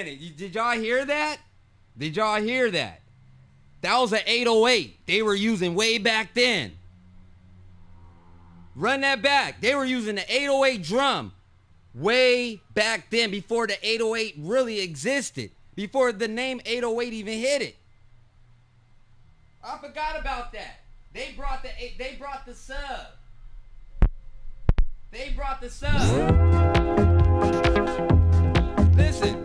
minute. Did y'all hear that? Did y'all hear that? That was an 808 they were using way back then. Run that back. They were using the 808 drum way back then, before the 808 really existed, before the name 808 even hit it. I forgot about that. They brought the sub. They brought the sub. Listen.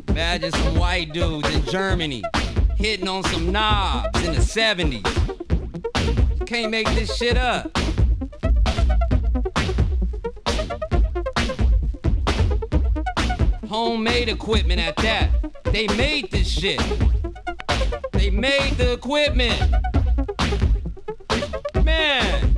Imagine some white dudes in Germany hitting on some knobs in the 70s. You can't make this shit up. Homemade equipment at that. They made this shit. They made the equipment. Man.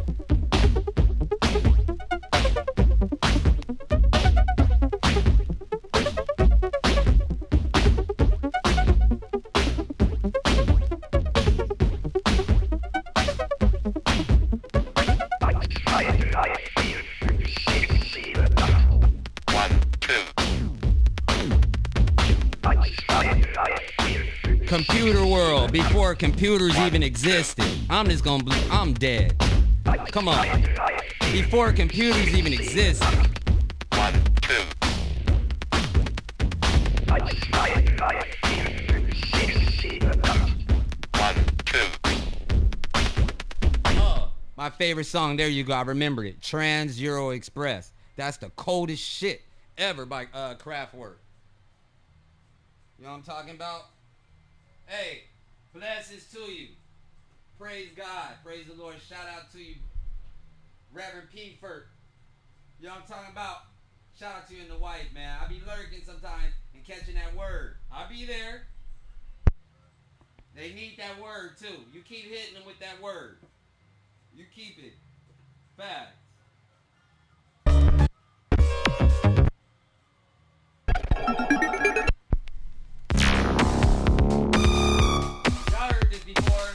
Computer world, before computers even existed. I'm dead. Come on. Before computers even existed.
1, 2.
My favorite song, there you go, I remembered it. Trans Euro Express. That's the coldest shit ever by Kraftwerk. You know what I'm talking about? Hey, blessings to you. Praise God. Praise the Lord. Shout out to you, Reverend P-Fert. You know what I'm talking about? Shout out to you and the wife, man. I be lurking sometimes and catching that word. I'll be there. They need that word, too. You keep hitting them with that word. You keep it. Facts. Y'all heard this before.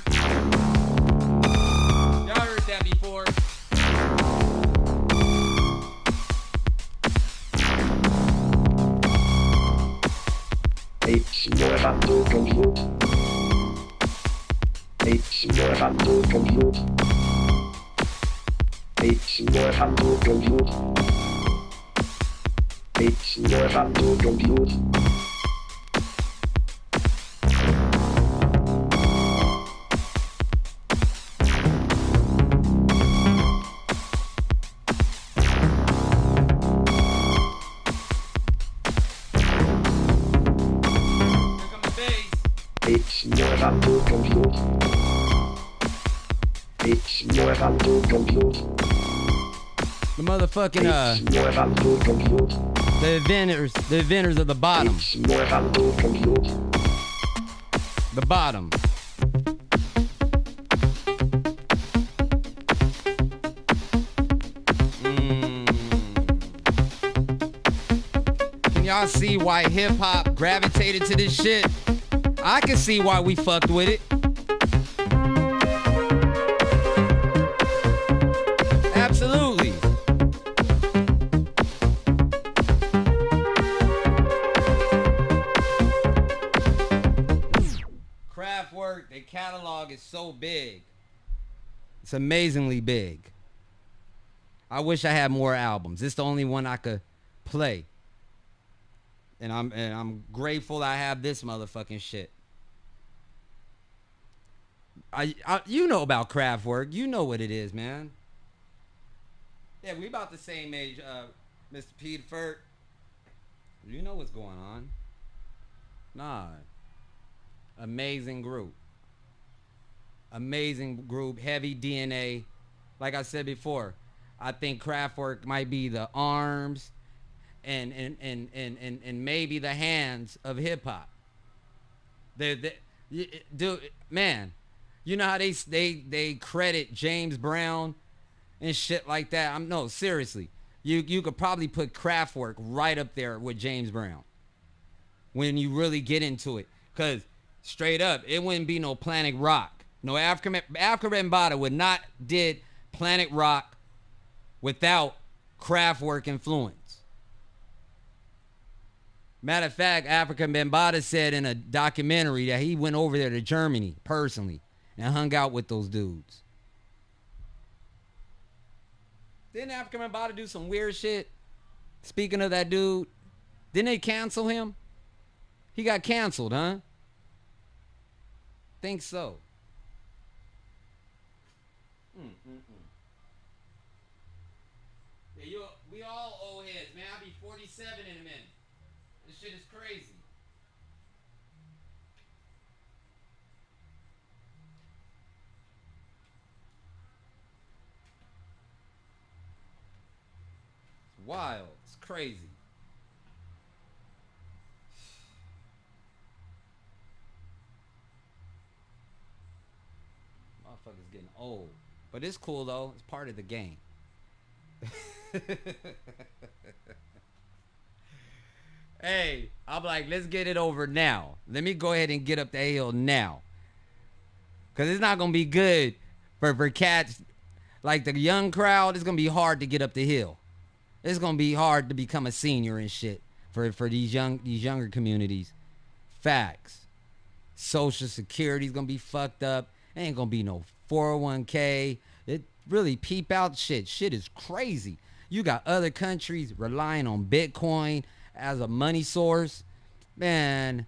Y'all heard that before.
It's more fun to compute. It's more fun to compute. It's more fun to compute. It's more fun to compute. It's more fun to compute. It's more fun to compute.
The motherfucking
It's more fun to compute.
the inventors of the bottom.
It's more fun to compute.
The bottom. Can y'all see why hip hop gravitated to this shit? I can see why we fucked with it. Absolutely. Kraftwerk, their catalog is so big. It's amazingly big. I wish I had more albums. It's the only one I could play. And I'm grateful I have this motherfucking shit. You know about Kraftwerk. You know what it is, man. Yeah, we about the same age, Mr. Pete Furt. You know what's going on. Nah. Amazing group. Amazing group. Heavy DNA. Like I said before, I think Kraftwerk might be the arms and maybe the hands of hip hop. Dude, man, you know how they credit James Brown and shit like that. No, seriously, you could probably put Kraftwerk right up there with James Brown when you really get into it, because straight up, it wouldn't be no Planet Rock. No, Africa Bambaataa would not did Planet Rock without Kraftwerk influence. Matter of fact, Africa Bambaataa said in a documentary that he went over there to Germany personally and hung out with those dudes. Didn't Africa Bambaataa do some weird shit? Speaking of that dude, didn't they cancel him? He got canceled, huh? Think so. Yeah, we all old heads, man. I'll be 47 in a minute. This shit is crazy. It's wild. It's crazy. Motherfucker's getting old. But it's cool, though. It's part of the game. Hey, I'm like, let's get it over now. Let me go ahead and get up the hill now. Because it's not going to be good for cats. Like the young crowd, it's going to be hard to get up the hill. It's going to be hard to become a senior and shit for these younger communities. Facts. Social Security's going to be fucked up. Ain't going to be no 401k. It really peep out shit. Shit is crazy. You got other countries relying on Bitcoin as a money source. Man,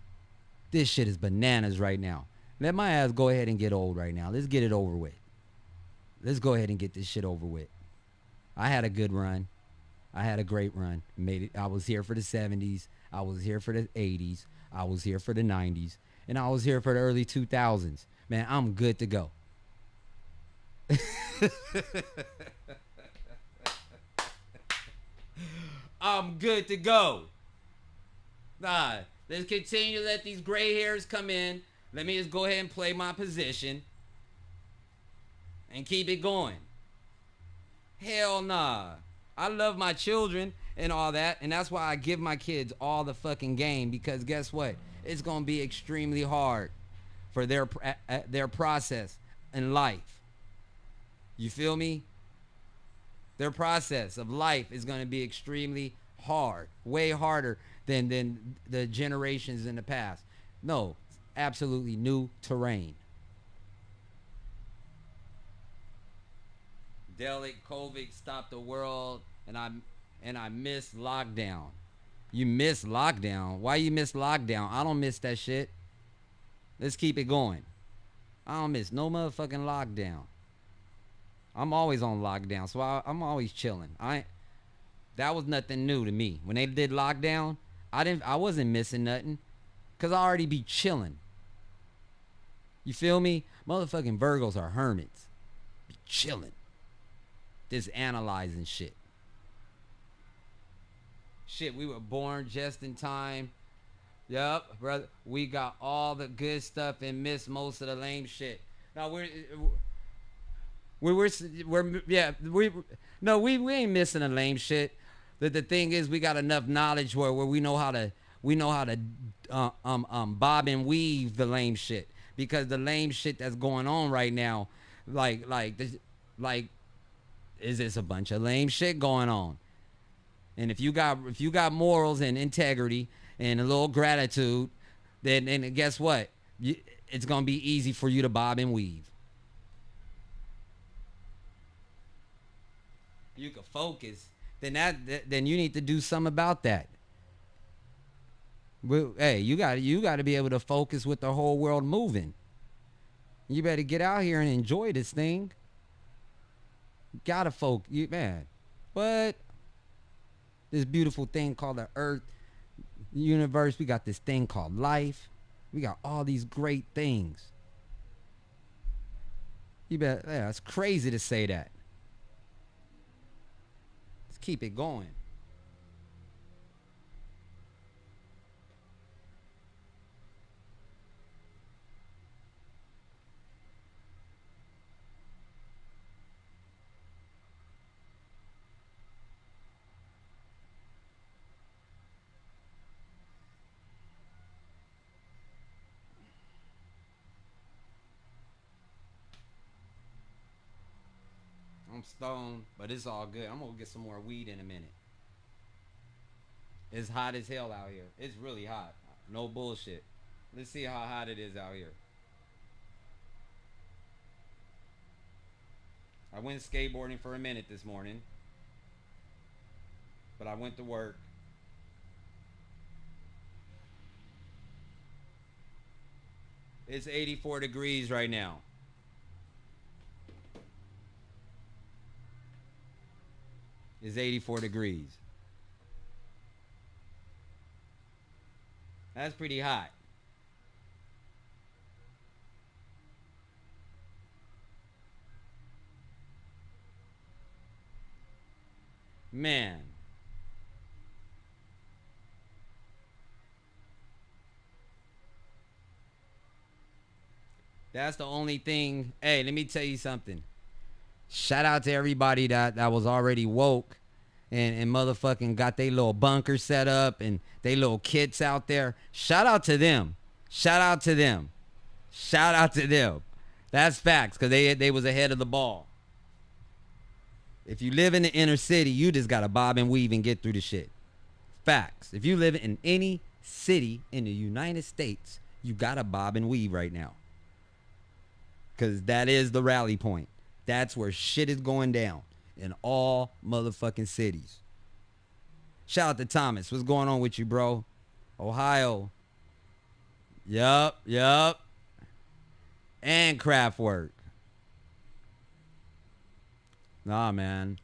this shit is bananas right now. Let my ass go ahead and get old right now. Let's get it over with. Let's go ahead and get this shit over with. I had a good run. I had a great run. Made it. I was here for the 70s. I was here for the 80s. I was here for the 90s. And I was here for the early 2000s. Man, I'm good to go. I'm good to go. Nah, let's continue to let these gray hairs come in. Let me just go ahead and play my position and keep it going. Hell nah. I love my children and all that, and that's why I give my kids all the fucking game, because guess what? It's gonna be extremely hard for their process in life. You feel me? Their process of life is gonna be extremely hard, way harder than the generations in the past. No, absolutely new terrain. Delicz, COVID stopped the world, and I miss lockdown. You miss lockdown? Why you miss lockdown? I don't miss that shit. Let's keep it going. I don't miss no motherfucking lockdown. I'm always on lockdown, so I'm always chilling. That was nothing new to me. When they did lockdown, I wasn't missing nothing, cause I already be chilling. You feel me? Motherfucking Virgos are hermits. Be chilling. Just analyzing shit. Shit, we were born just in time. Yup, brother. We got all the good stuff and missed most of the lame shit. Now we ain't missing the lame shit. The thing is, we got enough knowledge where we know how to bob and weave the lame shit, because the lame shit that's going on right now, is this a bunch of lame shit going on. And if you got morals and integrity and a little gratitude, then guess what? It's gonna be easy for you to bob and weave. You can focus. Then you need to do something about that. Hey, you got to be able to focus with the whole world moving. You better get out here and enjoy this thing. Gotta focus, man. What? This beautiful thing called the earth, the universe. We got this thing called life. We got all these great things. Yeah, it's crazy to say that. Let's keep it going. I'm stoned, but it's all good. I'm gonna get some more weed in a minute. It's hot as hell out here. It's really hot. No bullshit. Let's see how hot it is out here. I went skateboarding for a minute this morning, but I went to work. It's 84 degrees right now. It's 84 degrees. That's pretty hot. Man. That's the only thing. Hey, let me tell you something. Shout out to everybody that was already woke and motherfucking got they little bunker set up and they little kits out there. Shout out to them. Shout out to them. Shout out to them. That's facts, because they was ahead of the ball. If you live in the inner city, you just got to bob and weave and get through the shit. Facts. If you live in any city in the United States, you got to bob and weave right now. Because that is the rally point. That's where shit is going down in all motherfucking cities. Shout out to Thomas. What's going on with you, bro? Ohio. Yup. And Kraftwerk. Nah, man.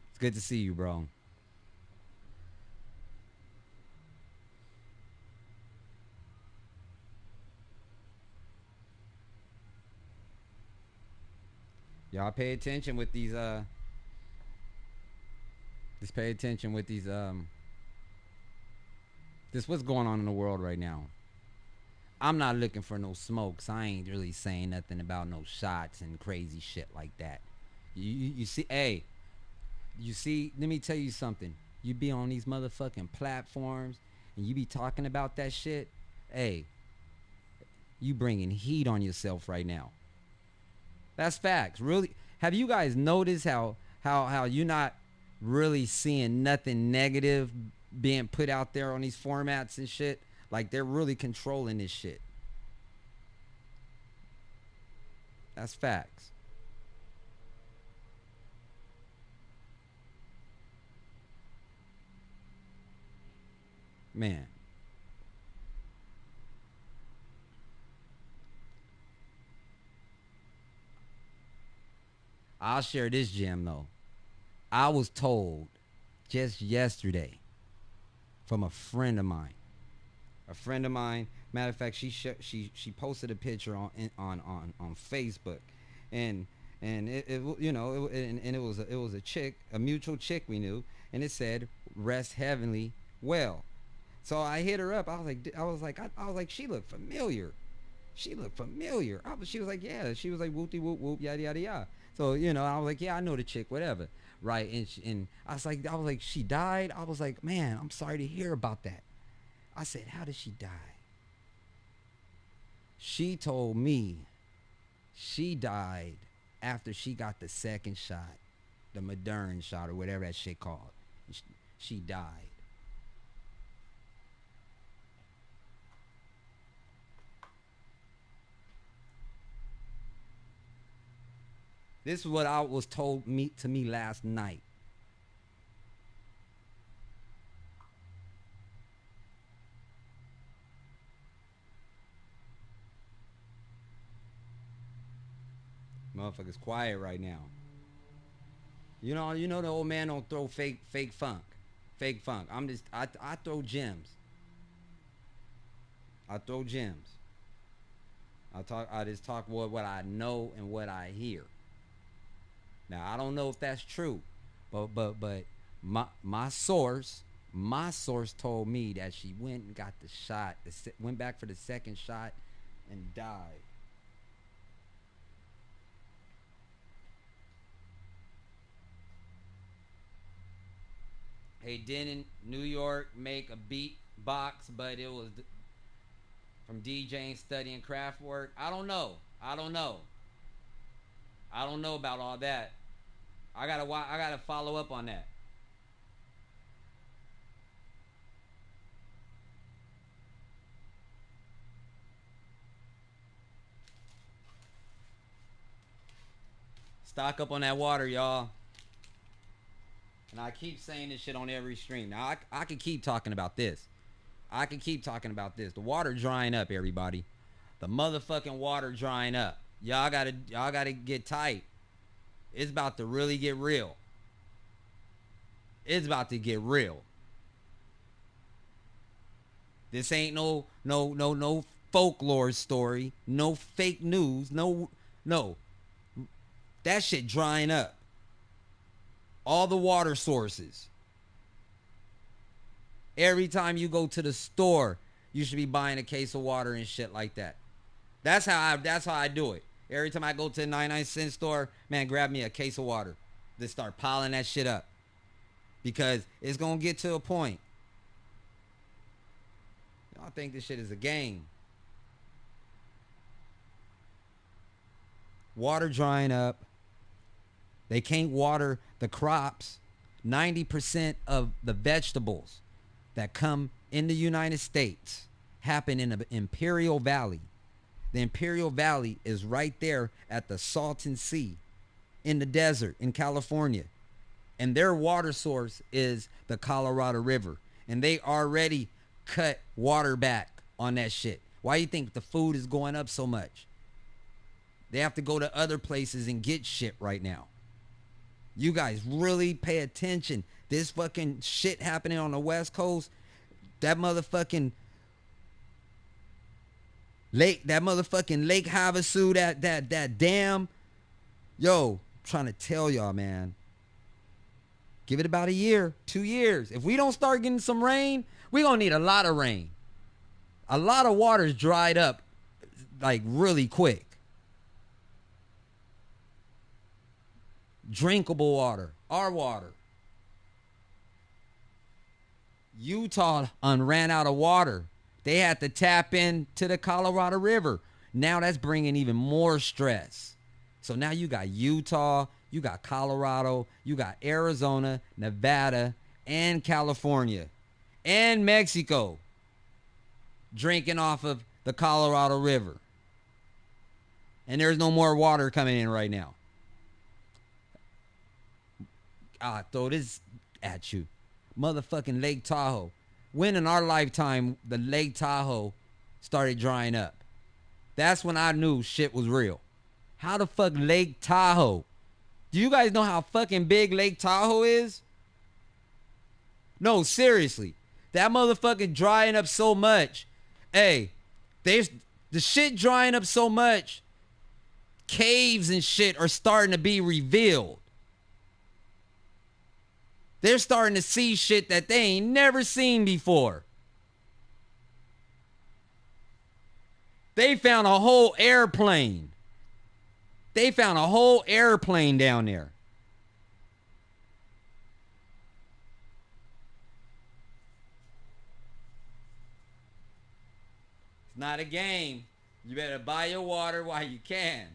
It's good to see you, bro. Y'all pay attention with these just pay attention with these this what's going on in the world right now. I'm not looking for no smokes. I ain't really saying nothing about no shots and crazy shit like that. You see, hey, you see, let me tell you something. You be on these motherfucking platforms and you be talking about that shit. Hey, you bringing heat on yourself right now. That's facts. Really, have you guys noticed how you're not really seeing nothing negative being put out there on these formats and shit? Like they're really controlling this shit. That's facts. Man. I'll share this gem though. I was told just yesterday from a friend of mine. A friend of mine. Matter of fact, she posted a picture on Facebook, and it you know and it was a chick, a mutual chick we knew, and it said rest heavenly well. So I hit her up. I was like, she looked familiar. She looked familiar. She was like, yeah. She was like, whoopty whoop whoop, yada yada yada. So I was like, yeah, I know the chick, whatever, right? And I was like, she died. I was like, man, I'm sorry to hear about that. I said, how did she die? She told me she died after she got the second shot, the Moderna shot or whatever that shit called. She died. This is what I was told to me last night. Motherfuckers quiet right now. You know the old man don't throw fake funk. Fake funk. I throw gems. I throw gems. I just talk what I know and what I hear. Now I don't know if that's true, but my source told me that she went and got the shot, went back for the second shot, and died. Hey, didn't New York make a beat box, but it was from DJing, studying craft work? I don't know about all that. I gotta follow up on that. Stock up on that water, y'all. And I keep saying this shit on every stream. Now I can keep talking about this. The water drying up, everybody. The motherfucking water drying up. Y'all gotta get tight. It's about to really get real. It's about to get real. This ain't no folklore story. No fake news. No. That shit drying up. All the water sources. Every time you go to the store, you should be buying a case of water and shit like that. That's how I do it. Every time I go to the 99-cent store, man, grab me a case of water. Just start piling that shit up. Because it's going to get to a point. Y'all think this shit is a game. Water drying up. They can't water the crops. 90% of the vegetables that come in the United States happen in the Imperial Valley. The Imperial Valley is right there at the Salton Sea in the desert in California. And their water source is the Colorado River. And they already cut water back on that shit. Why do you think the food is going up so much? They have to go to other places and get shit right now. You guys really pay attention. This fucking shit happening on the West Coast. That motherfucking Lake Havasu, that dam. Yo, I'm trying to tell y'all, man. Give it about a year, 2 years. If we don't start getting some rain, we're going to need a lot of rain. A lot of water's dried up like really quick. drinkable water, our water. Utah ran out of water. They had to tap into the Colorado River. Now that's bringing even more stress. So now you got Utah, you got Colorado, you got Arizona, Nevada, and California, and Mexico drinking off of the Colorado River. And there's no more water coming in right now. I'll throw this at you. Motherfucking Lake Tahoe. When in our lifetime the Lake Tahoe started drying up? That's when I knew shit was real. How the fuck Lake Tahoe? Do you guys know how fucking big Lake Tahoe is? No, seriously. That motherfucking drying up so much. Hey, there's the shit drying up so much. Caves and shit are starting to be revealed. They're starting to see shit that they ain't never seen before. They found a whole airplane. They found a whole airplane down there. It's not a game. You better buy your water while you can.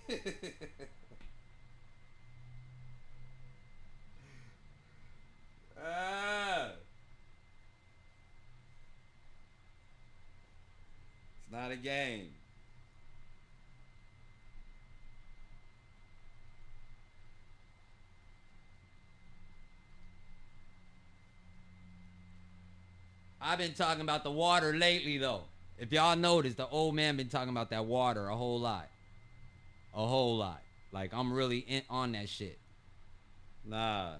It's not a game. I've been talking about the water lately, though. If y'all noticed, the old man been talking about that water a whole lot. A whole lot. Like, I'm really on that shit. Nah.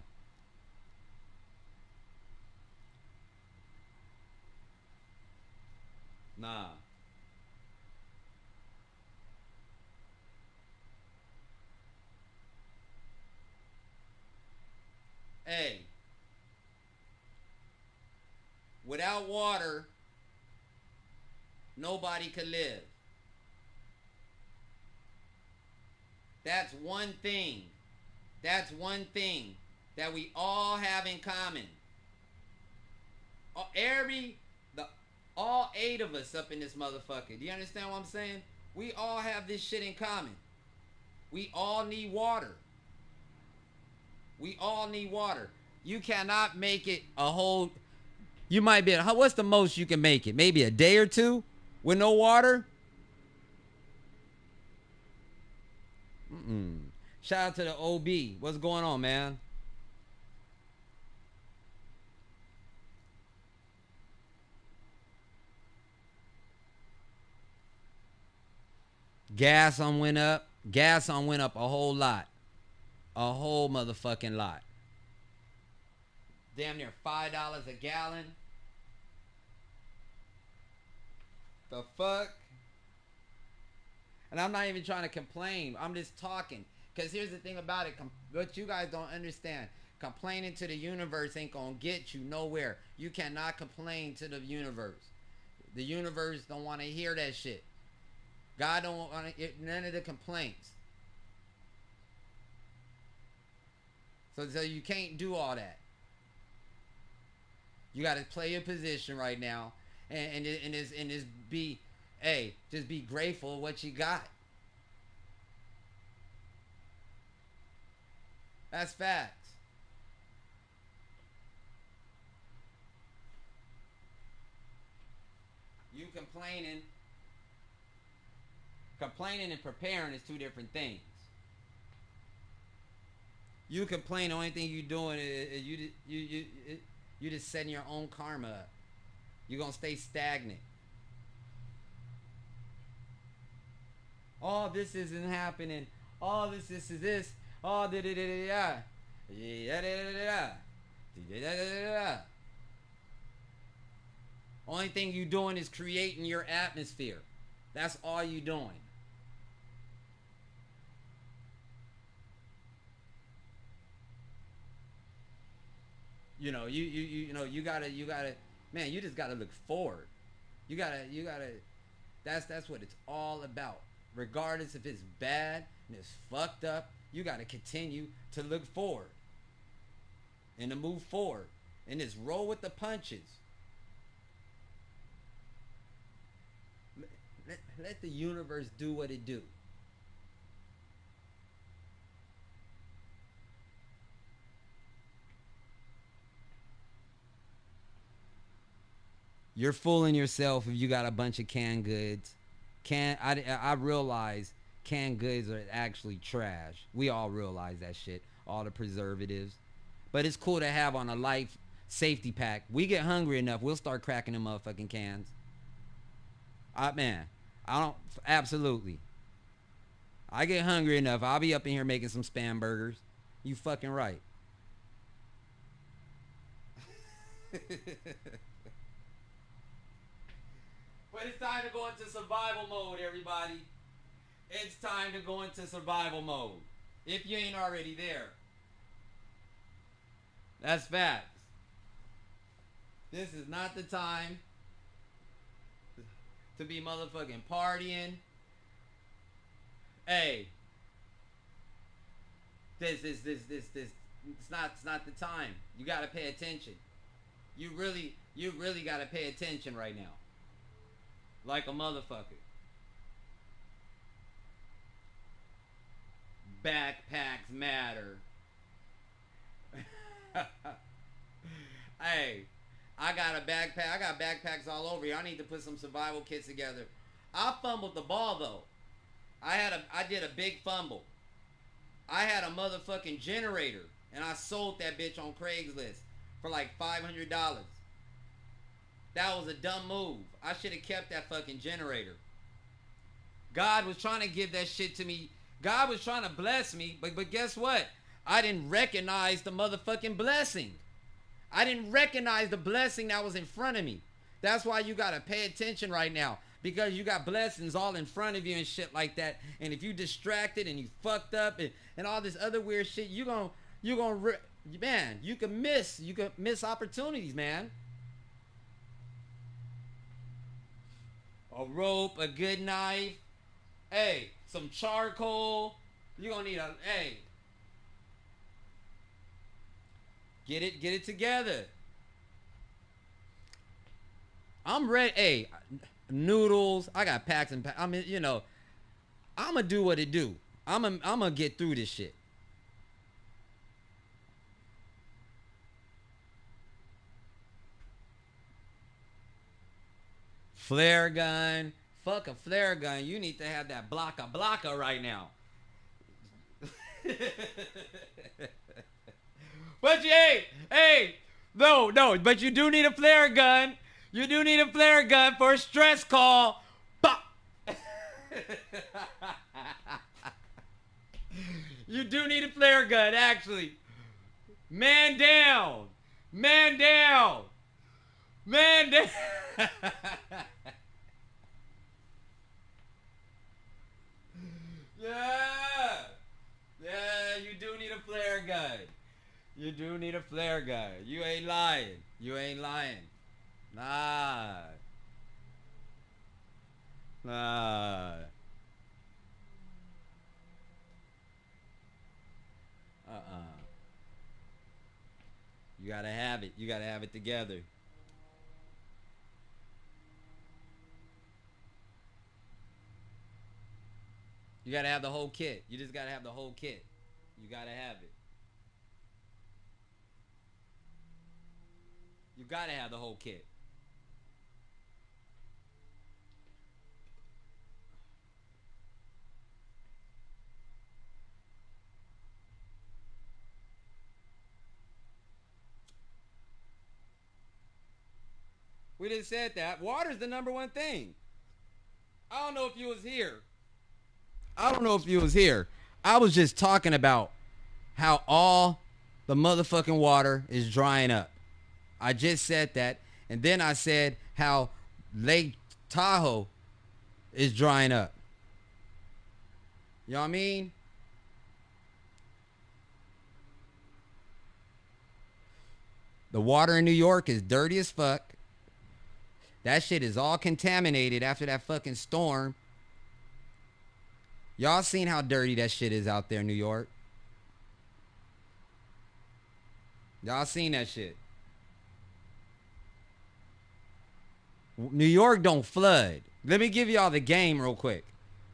Nah. Hey. Without water, nobody could live. That's one thing. That's one thing that we all have in common. All 8 of us up in this motherfucker. Do you understand what I'm saying? We all have this shit in common. We all need water. We all need water. You cannot make it a whole... You might be... What's the most you can make it? Maybe a day or two with no water? Shout out to the OB. What's going on, man? Gas on went up. Gas on went up a whole lot. A whole motherfucking lot. Damn near $5 a gallon. The fuck? And I'm not even trying to complain. I'm just talking. Because here's the thing about it. What you guys don't understand. Complaining to the universe ain't going to get you nowhere. You cannot complain to the universe. The universe don't want to hear that shit. God don't want to hear none of the complaints. So you can't do all that. You got to play your position right now. And just be, hey, just be grateful of what you got. That's facts. You complaining and preparing is 2 different things. You complain, the only thing you doing is you just setting your own karma up. You're gonna stay stagnant. Oh, this isn't happening. Oh, this is this. Oh, da da da da da. Yeah, da da da da. Da da da da. Only thing you doing is creating your atmosphere. That's all you doing. You know, you gotta, man, you just gotta look forward. You gotta. That's what it's all about. Regardless if it's bad and it's fucked up You got to continue to look forward and to move forward and just roll with the punches. Let the universe do what it do. You're fooling yourself if you got a bunch of canned goods. I realize canned goods are actually trash. We all realize that shit. All the preservatives. But it's cool to have on a life safety pack. We get hungry enough, we'll start cracking them motherfucking cans. Man, I don't, absolutely. I get hungry enough, I'll be up in here making some Spam burgers. You fucking right. But it's time to go into survival mode, everybody. It's time to go into survival mode. If you ain't already there. That's facts. This is not the time to be motherfucking partying. Hey. This. It's not the time. You gotta pay attention. You really gotta pay attention right now. Like a motherfucker. Backpacks matter. Hey, I got a backpack. I got backpacks all over here. I need to put some survival kits together. I fumbled the ball though. I did a big fumble. I had a motherfucking generator and I sold that bitch on Craigslist for like $500. That was a dumb move. I should have kept that fucking generator. God was trying to give that shit to me. God was trying to bless me, but guess what? I didn't recognize the motherfucking blessing. I didn't recognize the blessing that was in front of me. That's why you gotta pay attention right now, because you got blessings all in front of you and shit like that. And if you distracted and you fucked up and all this other weird shit, you can miss opportunities, man. A rope, a good knife, hey, some charcoal. You're gonna need get it together. I'm ready. Hey, noodles. I got packs and packs. I mean, I'm gonna do what it do. I'm gonna get through this shit. Flare gun. Fuck a flare gun. You need to have that blocka right now. But no, but you do need a flare gun. You do need a flare gun for a stress call. Pop. You do need a flare gun, actually. Man down. Man down. Man down. Yeah, you do need a flare gun. You do need a flare gun. You ain't lying. You ain't lying. Nah. You gotta have it. You gotta have it together. You gotta have the whole kit. You just gotta have the whole kit. You gotta have it. You gotta have the whole kit. We just said that. Water's the number one thing. I don't know if you was here. I was just talking about how all the motherfucking water is drying up. I just said that. And then I said how Lake Tahoe is drying up. You know what I mean? The water in New York is dirty as fuck. That shit is all contaminated after that fucking storm. Y'all seen how dirty that shit is out there in New York. Y'all seen that shit. New York don't flood. Let me give y'all the game real quick.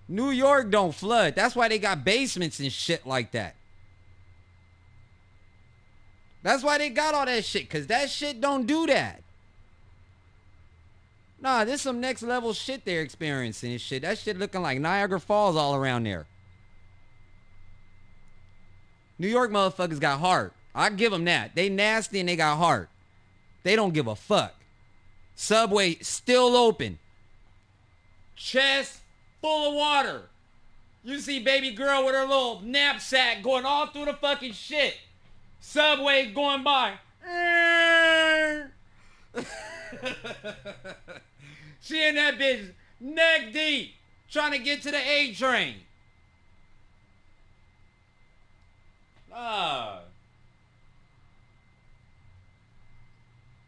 New York don't flood. That's why they got basements and shit like that. That's why they got all that shit, because that shit don't do that. Nah, this some next level shit they're experiencing and shit. That shit looking like Niagara Falls all around there. New York motherfuckers got heart. I give them that. They nasty and they got heart. They don't give a fuck. Subway still open. Chest full of water. You see baby girl with her little knapsack going all through the fucking shit. Subway going by. She in that bitch neck deep trying to get to the A train.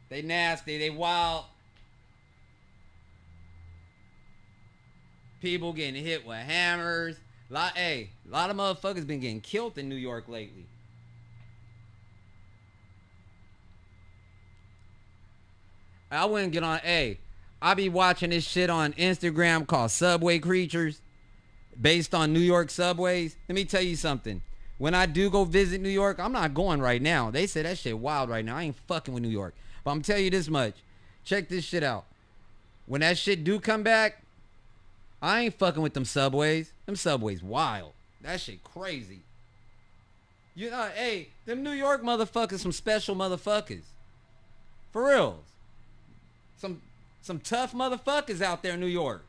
They nasty, they wild. People getting hit with hammers. A lot of motherfuckers been getting killed in New York lately. I wouldn't get on. I be watching this shit on Instagram called Subway Creatures, based on New York subways. Let me tell you something. When I do go visit New York, I'm not going right now. They say that shit wild right now. I ain't fucking with New York. But I'm telling you this much. Check this shit out. When that shit do come back, I ain't fucking with them subways. Them subways wild. That shit crazy. You know, them New York motherfuckers, some special motherfuckers. For real. Some tough motherfuckers out there in New York.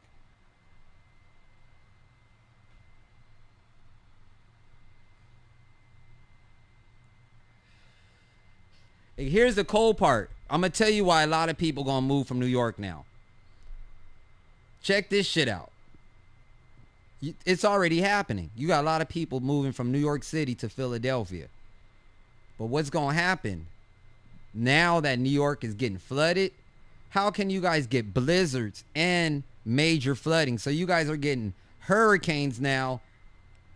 Here's the cold part. I'm going to tell you why a lot of people going to move from New York now. Check this shit out. It's already happening. You got a lot of people moving from New York City to Philadelphia. But what's going to happen now that New York is getting flooded? How can you guys get blizzards and major flooding? So you guys are getting hurricanes now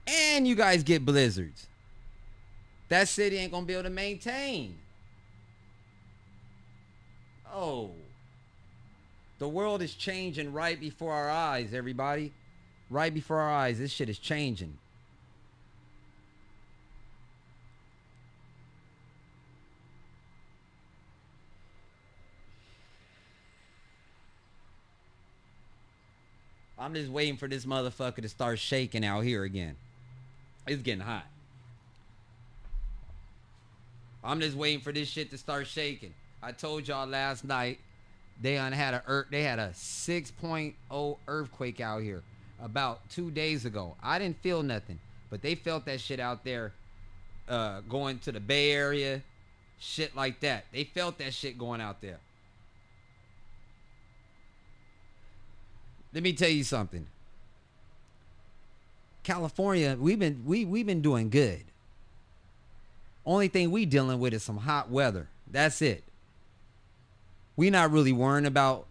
and you guys get blizzards. That city ain't going to be able to maintain. Oh. The world is changing right before our eyes, everybody. Right before our eyes. This shit is changing. I'm just waiting for this motherfucker to start shaking out here again. It's getting hot. I'm just waiting for this shit to start shaking. I told y'all last night they had a 6.0 earthquake out here about 2 days ago. I didn't feel nothing, but they felt that shit out there going to the Bay Area, shit like that. They felt that shit going out there. Let me tell you something. California, we've been doing good. Only thing we dealing with is some hot weather. That's it. We not really worrying about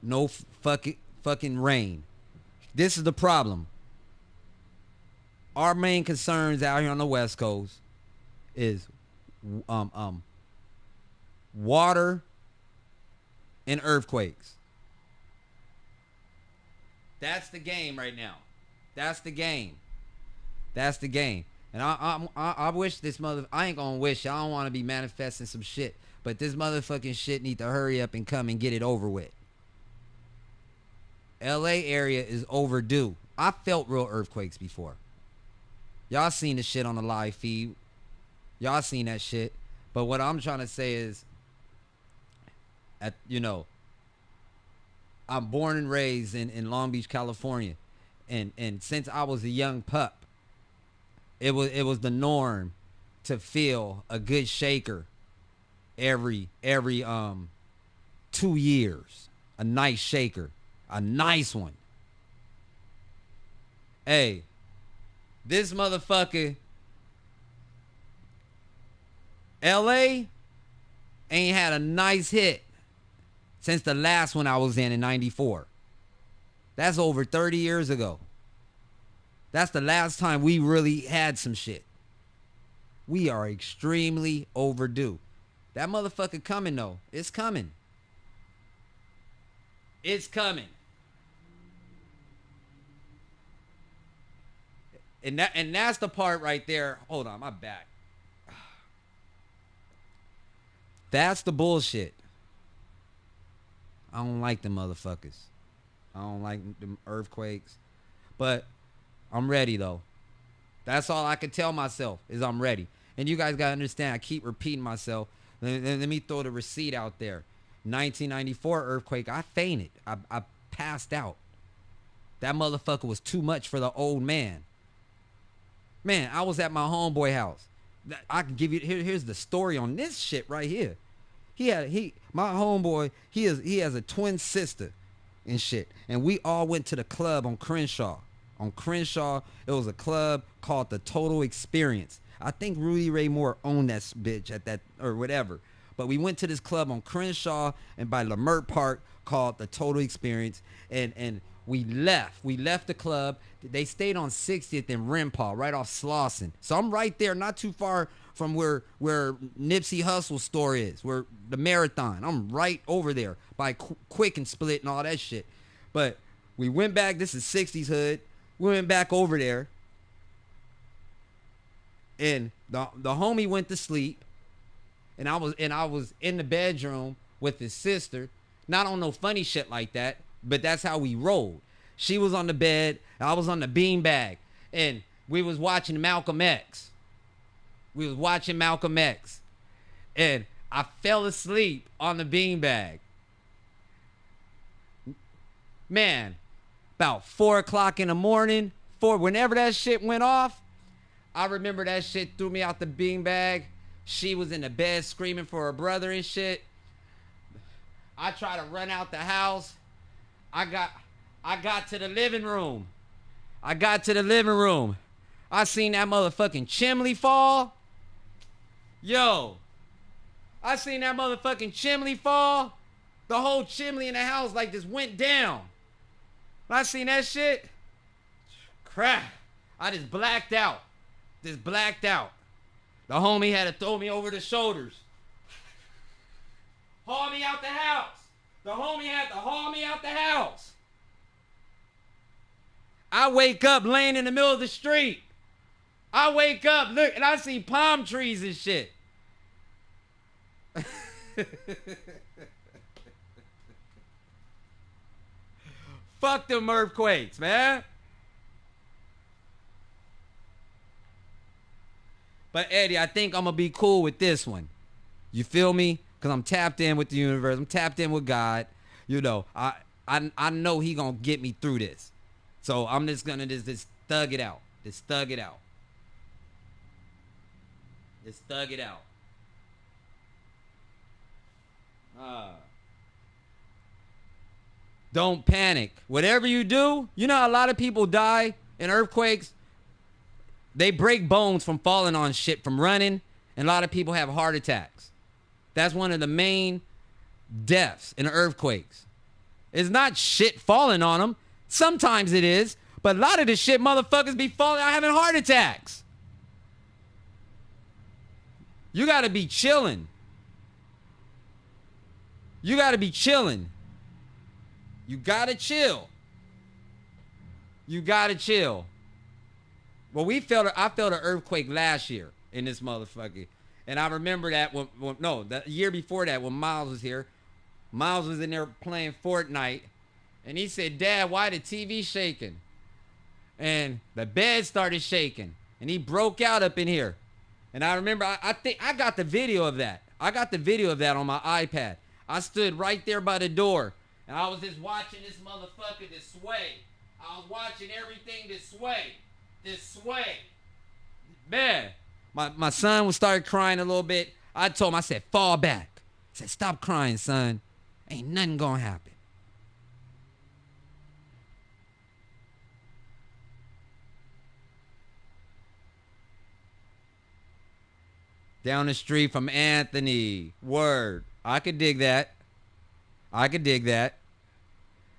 no fucking rain. This is the problem. Our main concerns out here on the West Coast is water and earthquakes. That's the game right now. That's the game. That's the game. And I wish this I ain't gonna wish. I don't want to be manifesting some shit. But this motherfucking shit need to hurry up and come and get it over with. LA area is overdue. I felt real earthquakes before. Y'all seen the shit on the live feed. Y'all seen that shit. But what I'm trying to say is, I'm born and raised in Long Beach, California. And since I was a young pup, it was the norm to feel a good shaker every 2 years. A nice shaker. A nice one. Hey, this motherfucker, LA ain't had a nice hit since the last one I was in 94. That's over 30 years ago. That's the last time we really had some shit. We are extremely overdue. That motherfucker coming though. It's coming. It's coming. And that's the part right there. Hold on, my back. That's the bullshit. I don't like them motherfuckers. I don't like them earthquakes. But I'm ready though. That's all I can tell myself is I'm ready. And you guys gotta understand, I keep repeating myself. Let me throw the receipt out there. 1994 earthquake, I fainted. I passed out. That motherfucker was too much for the old man. Man, I was at my homeboy house. I can give you here's the story on this shit right here. My homeboy, he has a twin sister and shit. And we all went to the club on Crenshaw. On Crenshaw, it was a club called the Total Experience. I think Rudy Ray Moore owned that bitch at that or whatever. But we went to this club on Crenshaw and by Lamert Park called the Total Experience. And we left. We left the club. They stayed on 60th and Rimpau, right off Slauson. So I'm right there, not too far from where Nipsey Hussle's store is, where the Marathon. I'm right over there by Quick and Split and all that shit. But we went back. This is 60s hood. We went back over there. And the homie went to sleep. And I was in the bedroom with his sister. Not on no funny shit like that, but that's how we rolled. She was on the bed, I was on the beanbag, and we was watching Malcolm X. And I fell asleep on the beanbag. Man, about 4 o'clock in the morning, whenever that shit went off, I remember that shit threw me out the beanbag. She was in the bed screaming for her brother and shit. I tried to run out the house. I got to the living room. I seen that motherfucking chimney fall. Yo, I seen that motherfucking chimney fall. The whole chimney in the house like just went down. When I seen that shit, crap, I just blacked out. The homie had to throw me over the shoulders. Haul me out the house. The homie had to haul me out the house. I wake up laying in the middle of the street. Look, and I see palm trees and shit. Fuck them earthquakes, man. But Eddie, I think I'm going to be cool with this one. You feel me? Because I'm tapped in with the universe. I'm tapped in with God. You know, I know he going to get me through this. So I'm just going to just thug it out. Just thug it out. Don't panic. Whatever you do, you know a lot of people die in earthquakes. They break bones from falling on shit, from running, and a lot of people have heart attacks. That's one of the main deaths in earthquakes. It's not shit falling on them. Sometimes it is, but a lot of the shit motherfuckers be falling out having heart attacks. You gotta be chilling. You gotta chill. Well, I felt an earthquake last year in this motherfucker. And I remember that the year before that when Miles was here. Miles was in there playing Fortnite. And he said, "Dad, why the TV shaking?" And the bed started shaking. And he broke out up in here. And I remember, I think I got the video of that. I got the video of that on my iPad. I stood right there by the door. And I was just watching this motherfucker just sway. I was watching everything just sway. Man, my son would start crying a little bit. I told him, I said, "Fall back." I said, "Stop crying, son. Ain't nothing gonna happen." Down the street from Anthony. Word. I could dig that.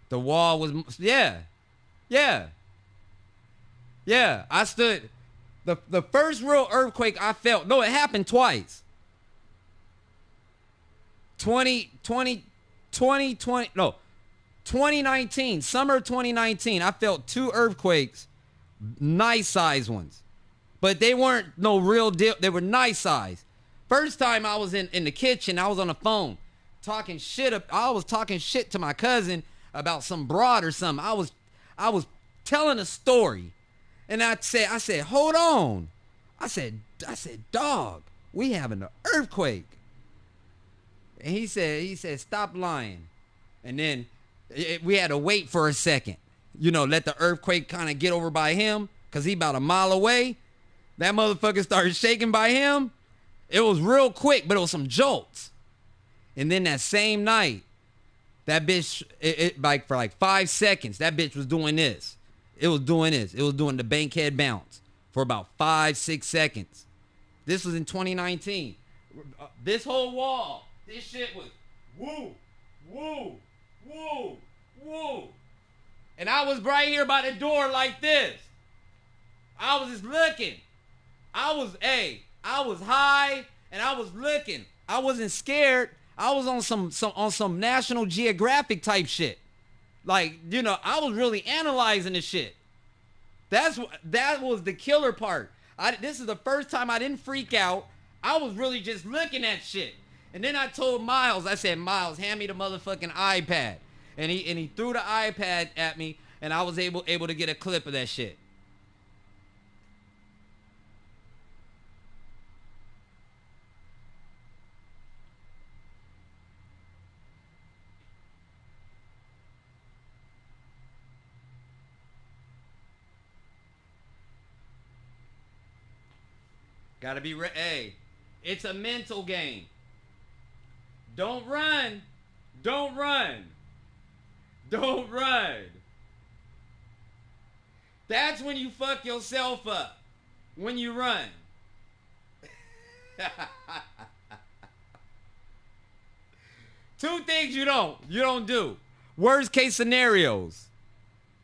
The wall was, yeah. I stood, the first real earthquake I felt, no, it happened twice. 2019, summer of 2019, I felt 2 earthquakes, nice size ones. But they weren't no real deal. They were nice size. First time I was in the kitchen, I was on the phone talking shit. I was talking shit to my cousin about some broad or something. I was telling a story. And I said, hold on. I said, dog, we having an earthquake. And he said, stop lying. And then we had to wait for a second. You know, let the earthquake kind of get over by him, because he about a mile away. That motherfucker started shaking by him. It was real quick, but it was some jolts. And then that same night, that bitch, like for like 5 seconds, that bitch was doing this. It was doing this. It was doing the bankhead bounce for about 5-6 seconds. This was in 2019. This whole wall, this shit was woo, woo, woo, woo. And I was right here by the door like this. I was just looking. I was high and I was looking. I wasn't scared. I was on some National Geographic type shit. Like, you know, I was really analyzing the shit. That was the killer part. This is the first time I didn't freak out. I was really just looking at shit. And then I told Miles, I said, Miles, hand me the motherfucking iPad. And he threw the iPad at me, and I was able to get a clip of that shit. Gotta be ready. Hey, it's a mental game. Don't run. Don't run. Don't run. That's when you fuck yourself up. When you run. Two things you don't do. Worst case scenarios.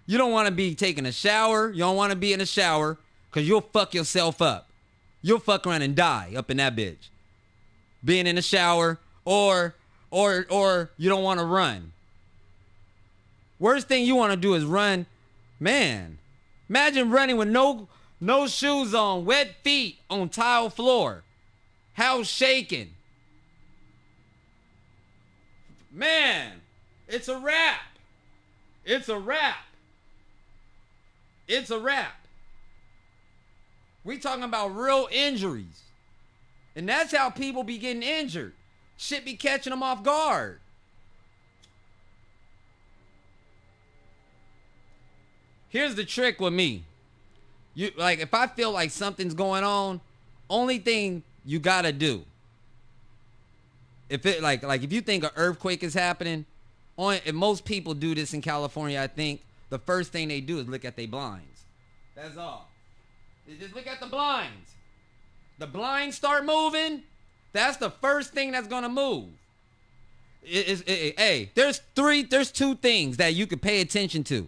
You don't want to be taking a shower. You don't want to be in a shower because you'll fuck yourself up. You'll fuck around and die up in that bitch. Being in the shower, or you don't want to run. Worst thing you want to do is run. Man, imagine running with no shoes on, wet feet on tile floor, house shaking. Man, it's a wrap. It's a wrap. It's a wrap. We talking about real injuries. And that's how people be getting injured. Shit be catching them off guard. Here's the trick with me. You like, if I feel like something's going on, only thing you gotta do, if it like if you think an earthquake is happening, and most people do this in California, I think the first thing they do is look at their blinds. That's all. They just look at the blinds. The blinds start moving. That's the first thing that's gonna move. Hey, there's two things that you could pay attention to.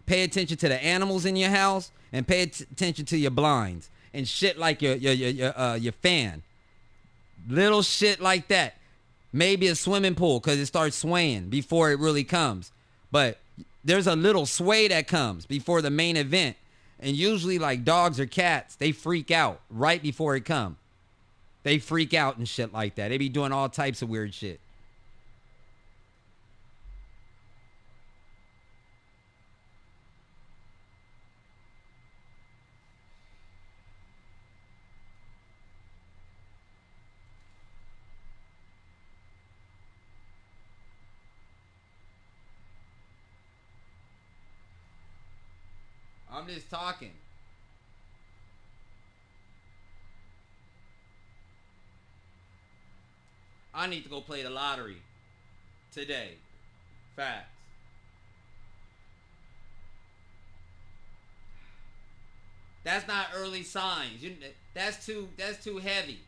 Pay attention to the animals in your house, and pay attention to your blinds and shit like your fan. Little shit like that. Maybe a swimming pool because it starts swaying before it really comes. But there's a little sway that comes before the main event. And usually, like dogs or cats, they freak out right before it come. They freak out and shit like that. They be doing all types of weird shit. I'm just talking. I need to go play the lottery today. Facts. That's not early signs. That's too heavy.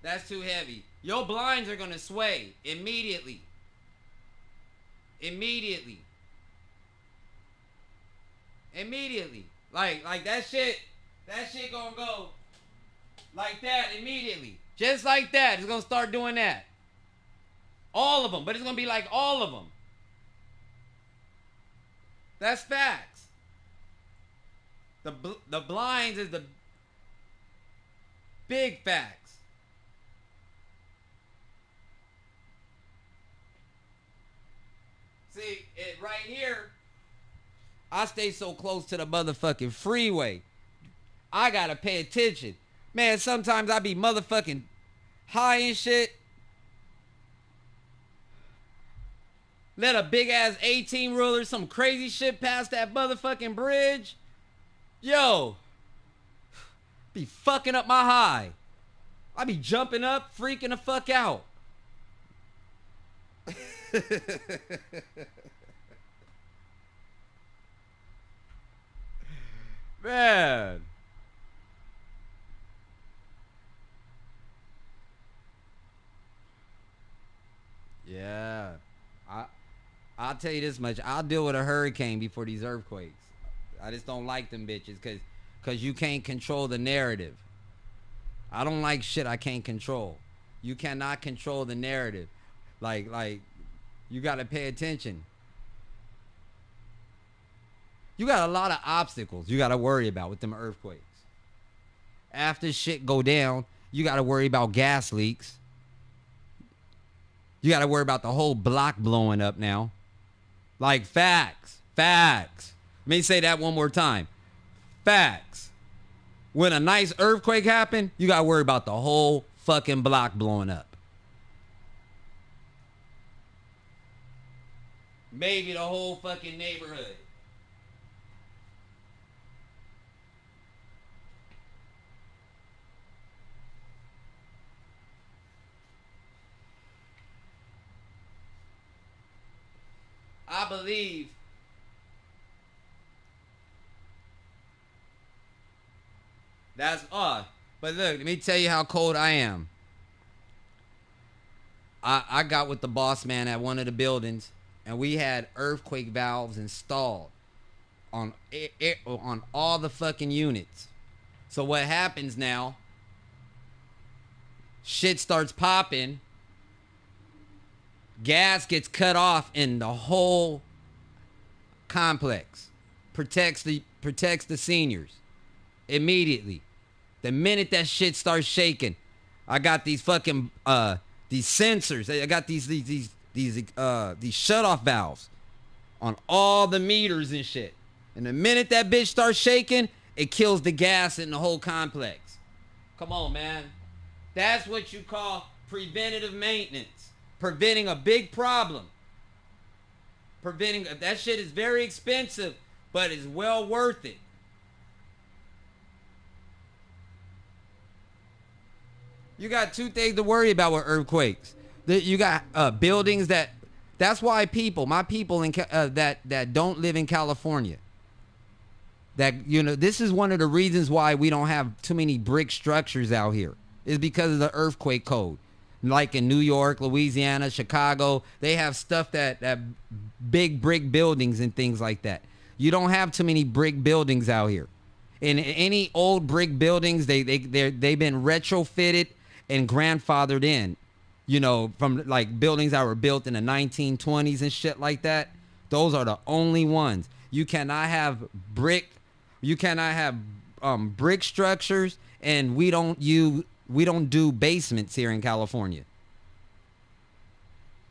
That's too heavy. Your blinds are gonna sway immediately. Immediately. Like that shit gonna go like that immediately. Just like that. It's going to start doing that. All of them. But it's going to be like all of them. That's facts. The blinds is the big facts. See, it right here, I stay so close to the motherfucking freeway. I gotta pay attention. Man, sometimes I be motherfucking high and shit. Let a big ass 18 ruler, some crazy shit pass that motherfucking bridge. Yo, be fucking up my high. I be jumping up, freaking the fuck out. Man. Yeah. I'll tell you this much. I'll deal with a hurricane before these earthquakes. I just don't like them bitches because you can't control the narrative. I don't like shit I can't control. You cannot control the narrative. Like you got to pay attention. You got a lot of obstacles you got to worry about with them earthquakes. After shit go down, you got to worry about gas leaks. You got to worry about the whole block blowing up now. Like facts. Facts. Let me say that one more time. Facts. When a nice earthquake happened, you got to worry about the whole fucking block blowing up. Maybe the whole fucking neighborhood. I believe that's odd. But look, let me tell you how cold I am. I got with the boss man at one of the buildings, and we had earthquake valves installed on all the fucking units. So what happens now, shit starts popping, gas gets cut off in the whole complex. Protects the seniors immediately. The minute that shit starts shaking, I got these fucking these sensors. I got these shut-off valves on all the meters and shit. And the minute that bitch starts shaking, it kills the gas in the whole complex. Come on, man. That's what you call preventative maintenance. Preventing a big problem. That shit is very expensive, but it's well worth it. You got two things to worry about with earthquakes. You got buildings that's why my people that don't live in California, this is one of the reasons why we don't have too many brick structures out here, is because of the earthquake code. Like in New York, Louisiana, Chicago, they have stuff that big brick buildings and things like that. You don't have too many brick buildings out here. In any old brick buildings, they've been retrofitted and grandfathered in, from like buildings that were built in the 1920s and shit like that. Those are the only ones. You cannot have brick structures, and we don't do basements here in California.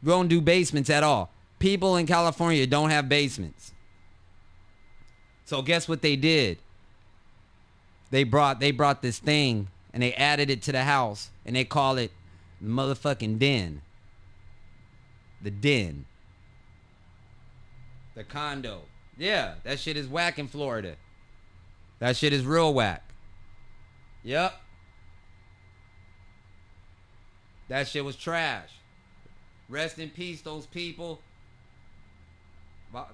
We don't do basements at all. People in California don't have basements. So guess what they did? They brought this thing and they added it to the house and they call it motherfucking den. The den. The condo. Yeah, that shit is whack in Florida. That shit is real whack. Yep. That shit was trash. Rest in peace, those people.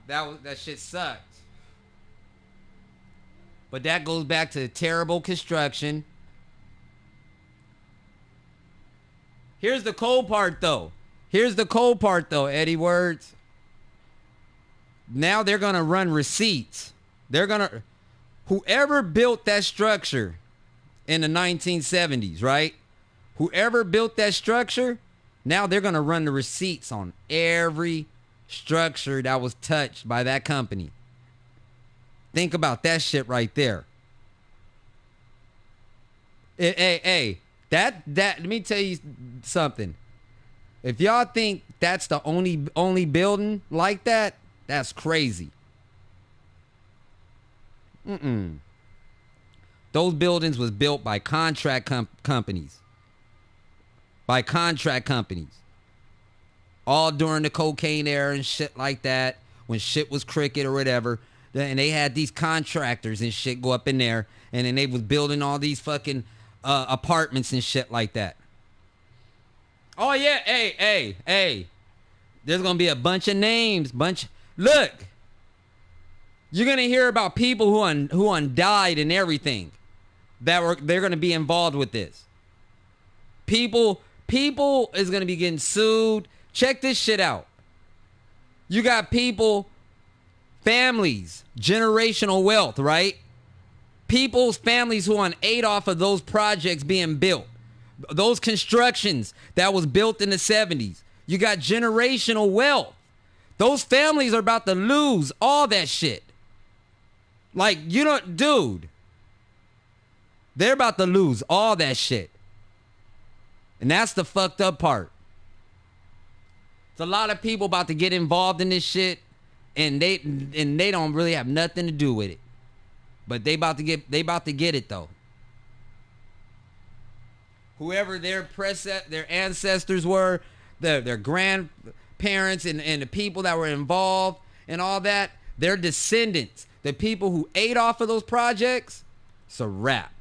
That shit sucked. But that goes back to terrible construction. Here's the cold part, though. Eddie Words. Now they're going to run receipts. Whoever built that structure in the 1970s, right? Whoever built that structure, now they're going to run the receipts on every structure that was touched by that company. Think about that shit right there. Hey, that let me tell you something. If y'all think that's the only building like that, that's crazy. Those buildings was built by contract companies. By contract companies. All during the cocaine era and shit like that, when shit was cricket or whatever. And they had these contractors and shit go up in there, and then they was building all these fucking apartments and shit like that. Oh yeah, hey. There's gonna be a bunch of names, Look, you're gonna hear about people who died and everything they're gonna be involved with this. People is gonna be getting sued. Check this shit out. You got people, families, generational wealth, right? People's families who ate off of those projects being built. Those constructions that was built in the 70s. You got generational wealth. Those families are about to lose all that shit. Like, dude. They're about to lose all that shit. And that's the fucked up part. It's a lot of people about to get involved in this shit, and they don't really have nothing to do with it. But they about to get it though. Whoever their ancestors were, their grandparents and the people that were involved and all that, their descendants, the people who ate off of those projects, it's a wrap.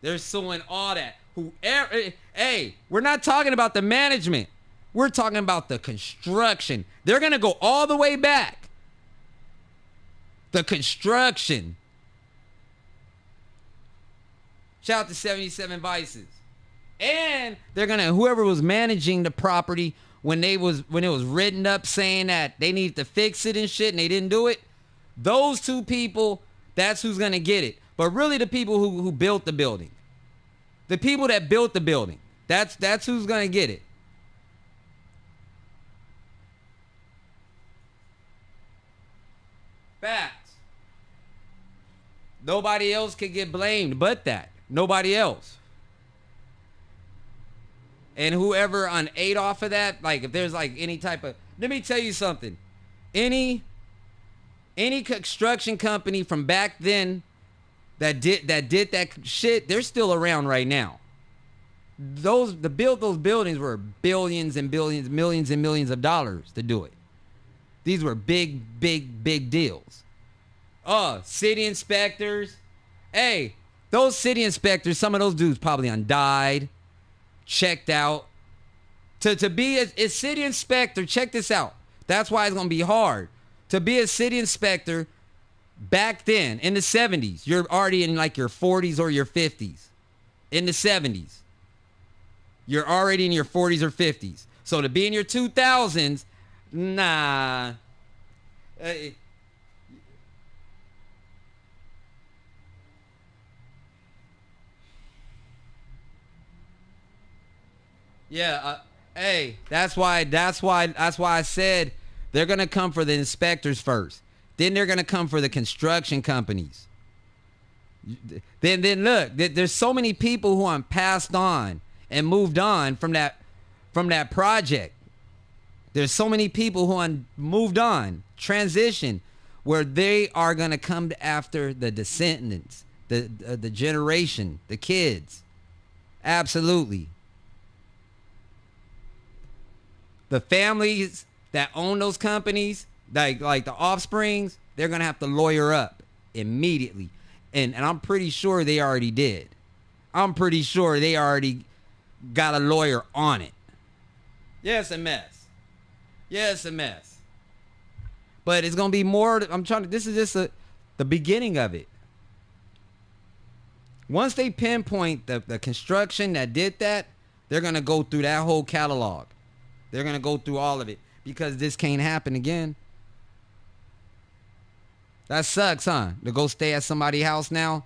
They're suing all that. Hey, we're not talking about the management. We're talking about the construction. They're going to go all the way back. The construction. Shout out to 77 Vices. And they're going to, whoever was managing the property when it was written up saying that they needed to fix it and shit and they didn't do it, those two people, that's who's going to get it. But really the people who built the building. The people that built the building. That's who's going to get it. Facts. Nobody else could get blamed but that. Nobody else. And whoever ate off of that, like if there's like any type of, let me tell you something. Any construction company from back then that did that shit, they're still around right now. Those buildings were billions and billions, millions and millions of dollars to do it. These were big deals. City inspectors. Hey, those city inspectors, some of those dudes probably died, checked out. To be a city inspector, check this out. That's why it's going to be hard. To be a city inspector back then, in the 70s, you're already in like your 40s or your 50s. In the 70s. You're already in your 40s or 50s. So to be in your 2000s, nah. Hey, that's why I said they're gonna come for the inspectors first. Then they're gonna come for the construction companies. Then look, there's so many people who passed on and moved on from that project. There's so many people who moved on, transitioned, where they are gonna come after the descendants, the generation, the kids. Absolutely. The families that own those companies, like the offsprings, they're going to have to lawyer up immediately. And I'm pretty sure they already did. I'm pretty sure they already got a lawyer on it. Yeah, it's a mess. Yeah, it's a mess. But it's going to be more, this is just the beginning of it. Once they pinpoint the construction that did that, they're going to go through that whole catalog. They're going to go through all of it because this can't happen again. That sucks, huh? To go stay at somebody's house now.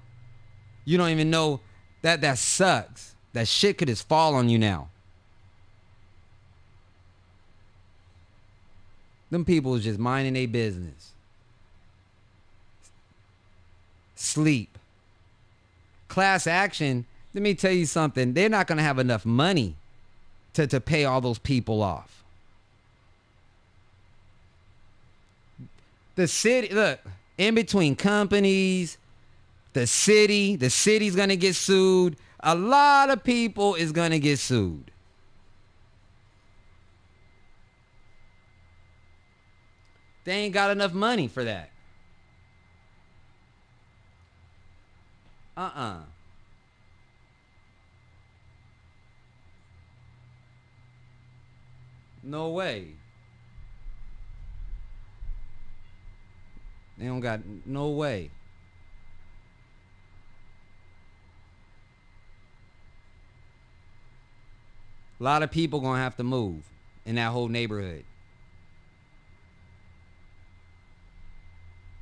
You don't even know that sucks. That shit could just fall on you now. Them people is just minding their business. Sleep. Class action, let me tell you something. They're not going to have enough money to pay all those people off. The city, look, in between companies, the city's going to get sued. A lot of people is going to get sued. They ain't got enough money for that. No way. They don't got no way. A lot of people gonna have to move in that whole neighborhood.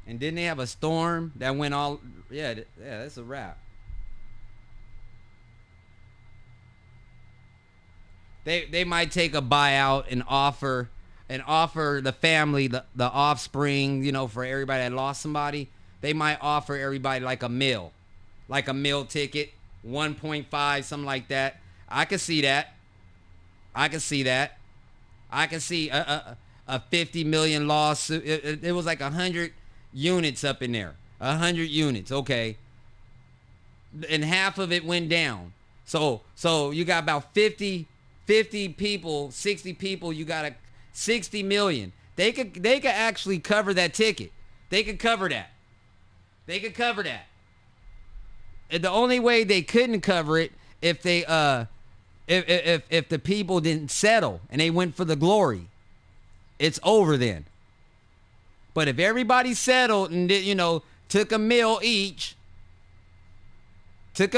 And didn't they have a storm that went all... Yeah, that's a wrap. They might take a buyout and offer the family, the offspring, for everybody that lost somebody. They might offer everybody like a meal ticket, 1.5, something like that. I could see that. I could see a 50 million lawsuit. It was like 100 units up in there. 100 units, okay. And half of it went down. So you got about 50 people, 60 people, you got 60 million. They could actually cover that ticket. They could cover that. And the only way they couldn't cover it if they if the people didn't settle and they went for the glory. It's over then. But if everybody settled and took a meal each, and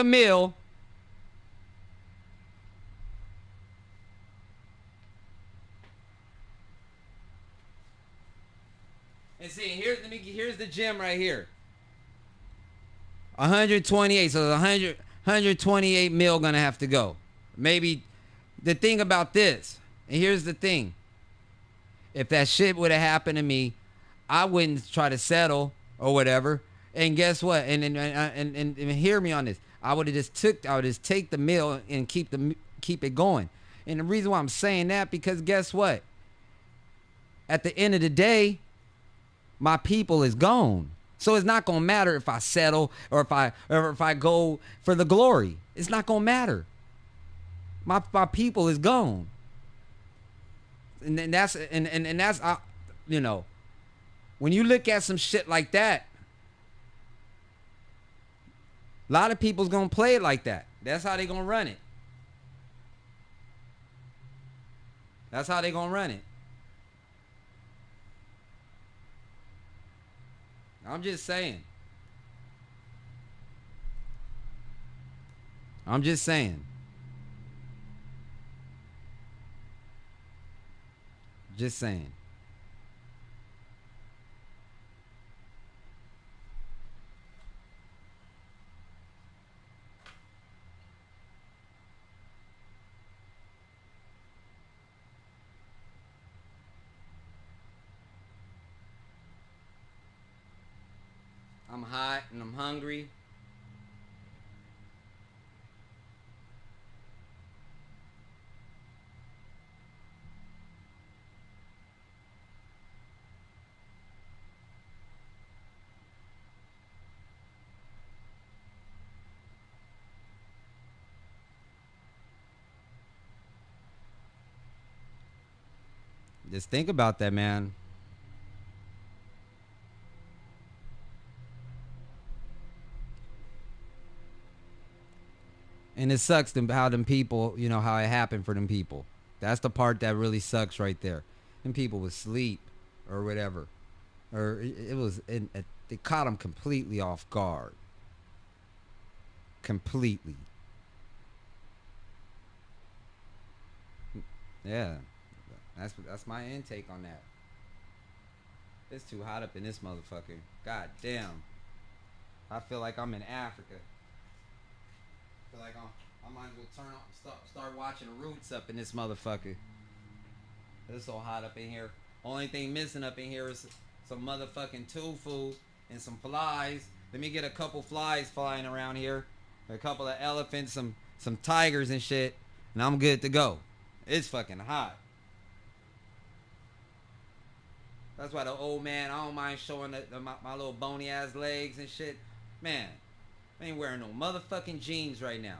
see, here's the gem right here. 128, so 128 mil gonna have to go. Maybe the thing about this, and here's the thing. If that shit would have happened to me, I wouldn't try to settle or whatever. And guess what? And hear me on this. I would just take the meal and keep it going. And the reason why I'm saying that, because guess what? At the end of the day, my people is gone. So it's not gonna matter if I settle or if I go for the glory. It's not gonna matter. My people is gone. And that's when you look at some shit like that, a lot of people's gonna play it like that. That's how they gonna run it. That's how they gonna run it. I'm just saying. Just saying. I'm hot and I'm hungry. Just think about that, man. And it sucks how them people, how it happened for them people. That's the part that really sucks right there. Them people would sleep or whatever. Or they caught them completely off guard. Completely. Yeah. That's my intake on that. It's too hot up in this motherfucker. God damn. I feel like I'm in Africa. I feel like I might as well start watching Roots up in this motherfucker. It's so hot up in here. Only thing missing up in here is some motherfucking tofu and some flies. Let me get a couple flies flying around here. A couple of elephants, some tigers and shit. And I'm good to go. It's fucking hot. That's why the old man, I don't mind showing my little bony ass legs and shit. Man, I ain't wearing no motherfucking jeans right now.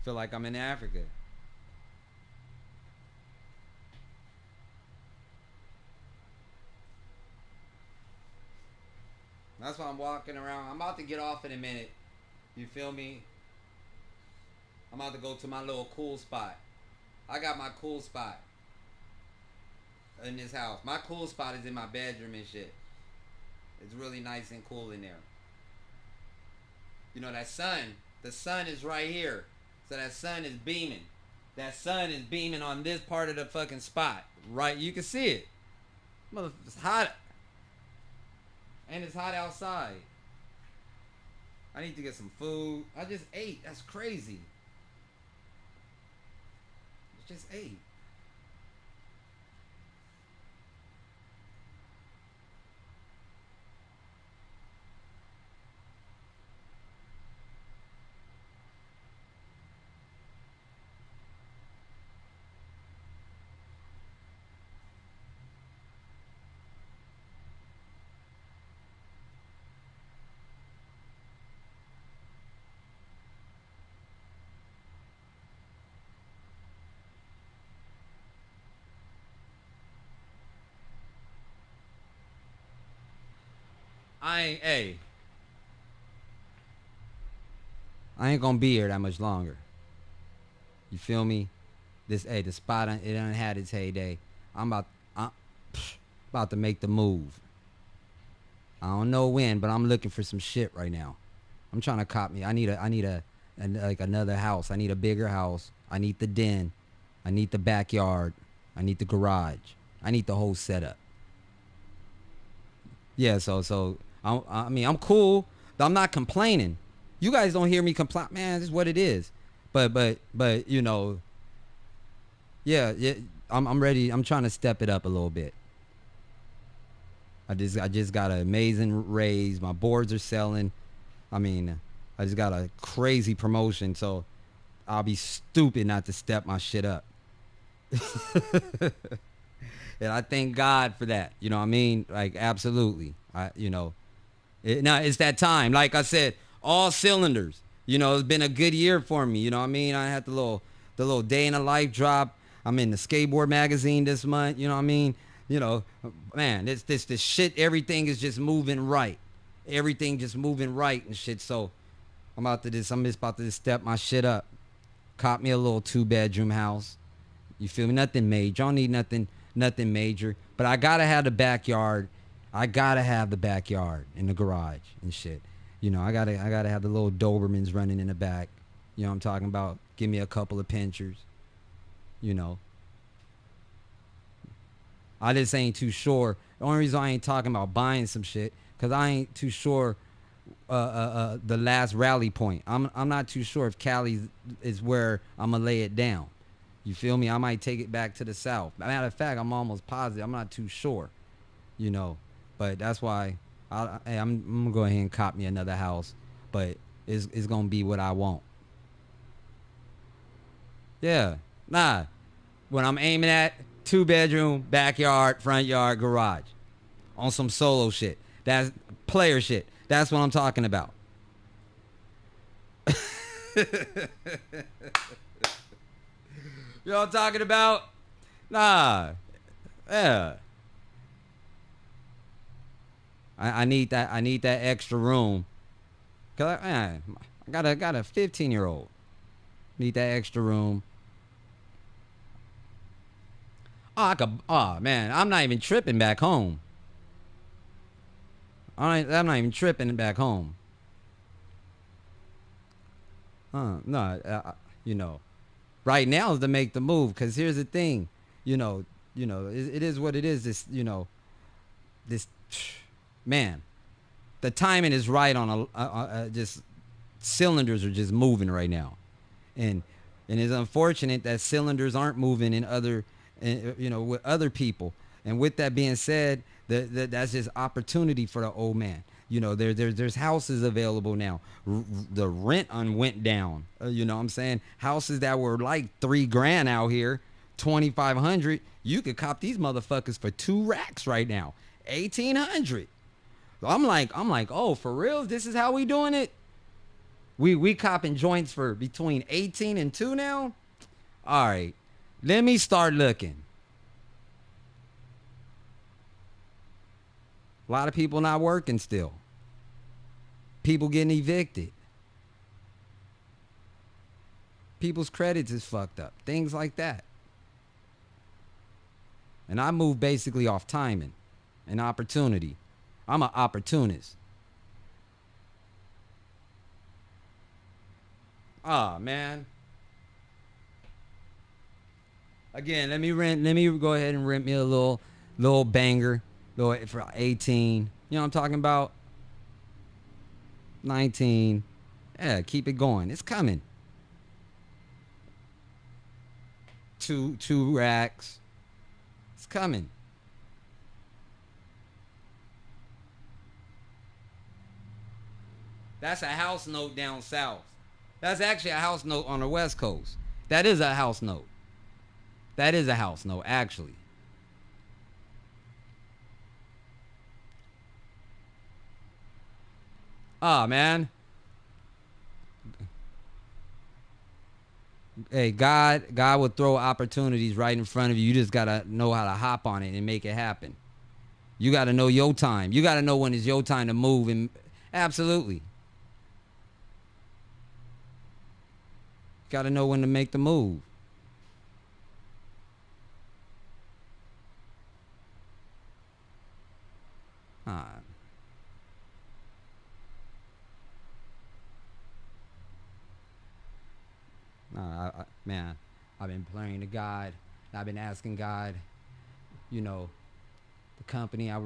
Feel like I'm in Africa. That's why I'm walking around. I'm about to get off in a minute. You feel me? I'm about to go to my little cool spot. I got my cool spot in this house. My cool spot is in my bedroom and shit. It's really nice and cool in there. You know, that sun, the sun is right here. So that sun is beaming. That sun is beaming on this part of the fucking spot. Right? You can see it. It's hot. And it's hot outside. I need to get some food. I just ate. That's crazy. I just ate. I ain't gonna be here that much longer. You feel me? The spot, it done had its heyday. I'm about to make the move. I don't know when, but I'm looking for some shit right now. I'm trying to cop me. I need like another house. I need a bigger house. I need the den. I need the backyard. I need the garage. I need the whole setup. Yeah, so I mean, I'm cool. I'm not complaining. You guys don't hear me complain. Man, this is what it is. But you know, yeah, I'm ready. I'm trying to step it up a little bit. I just got an amazing raise. My boards are selling. I mean, I just got a crazy promotion, so I'll be stupid not to step my shit up. And I thank God for that. You know what I mean? Like, absolutely. Now it's that time. Like I said, all cylinders. You know, it's been a good year for me. You know what I mean? I had the little day in a life drop. I'm in the skateboard magazine this month. You know what I mean? You know, man, this shit, everything is just moving right. Everything just moving right and shit. So I'm just about to step my shit up. Cop me a little 2-bedroom house. You feel me? Nothing major. I don't need nothing major. But I gotta have the backyard. I gotta have the backyard and the garage and shit. You know, I gotta have the little Dobermans running in the back. You know what I'm talking about? Give me a couple of pinchers. You know. I just ain't too sure. The only reason I ain't talking about buying some shit, because I ain't too sure the last rally point. I'm not too sure if Cali is where I'm going to lay it down. You feel me? I might take it back to the south. Matter of fact, I'm almost positive. I'm not too sure. You know. But that's why I'm going to go ahead and cop me another house. But it's going to be what I want. Yeah. Nah. When I'm aiming at 2-bedroom, backyard, front yard, garage. On some solo shit. That's player shit. That's what I'm talking about. You know what I'm talking about? Nah. Yeah. I need that extra room. Cause I got a 15-year-old. Need that extra room. Oh man, I'm not even tripping back home. I'm not even tripping back home. No, you know, right now is to make the move. Cause here's the thing, you know, it is what it is. This, this, man, the timing is right on just cylinders are just moving right now, and it's unfortunate that cylinders aren't moving in other, with other people. And with that being said, that's just opportunity for the old man. There's houses available now. The rent went down. You know what I'm saying? Houses that were like $3,000 out here, 2,500. You could cop these motherfuckers for 2 racks right now, 1,800. I'm like, oh, for real? This is how we doing it? We copping joints for between 18 and 2 now? All right, let me start looking. A lot of people not working still. People getting evicted. People's credits is fucked up. Things like that. And I move basically off timing and opportunity. I'm an opportunist. Ah, man. Again, let me go ahead and rent me a little banger. For 18. You know what I'm talking about? 19. Yeah, keep it going. It's coming. 2 racks. It's coming. That's a house note down south. That's actually a house note on the West Coast. That is a house note. That is a house note, actually. Ah, man. Hey, God will throw opportunities right in front of you. You just got to know how to hop on it and make it happen. You got to know your time. You got to know when it's your time to move. And absolutely. Got to know when to make the move. Man, I've been praying to God. I've been asking God, the company I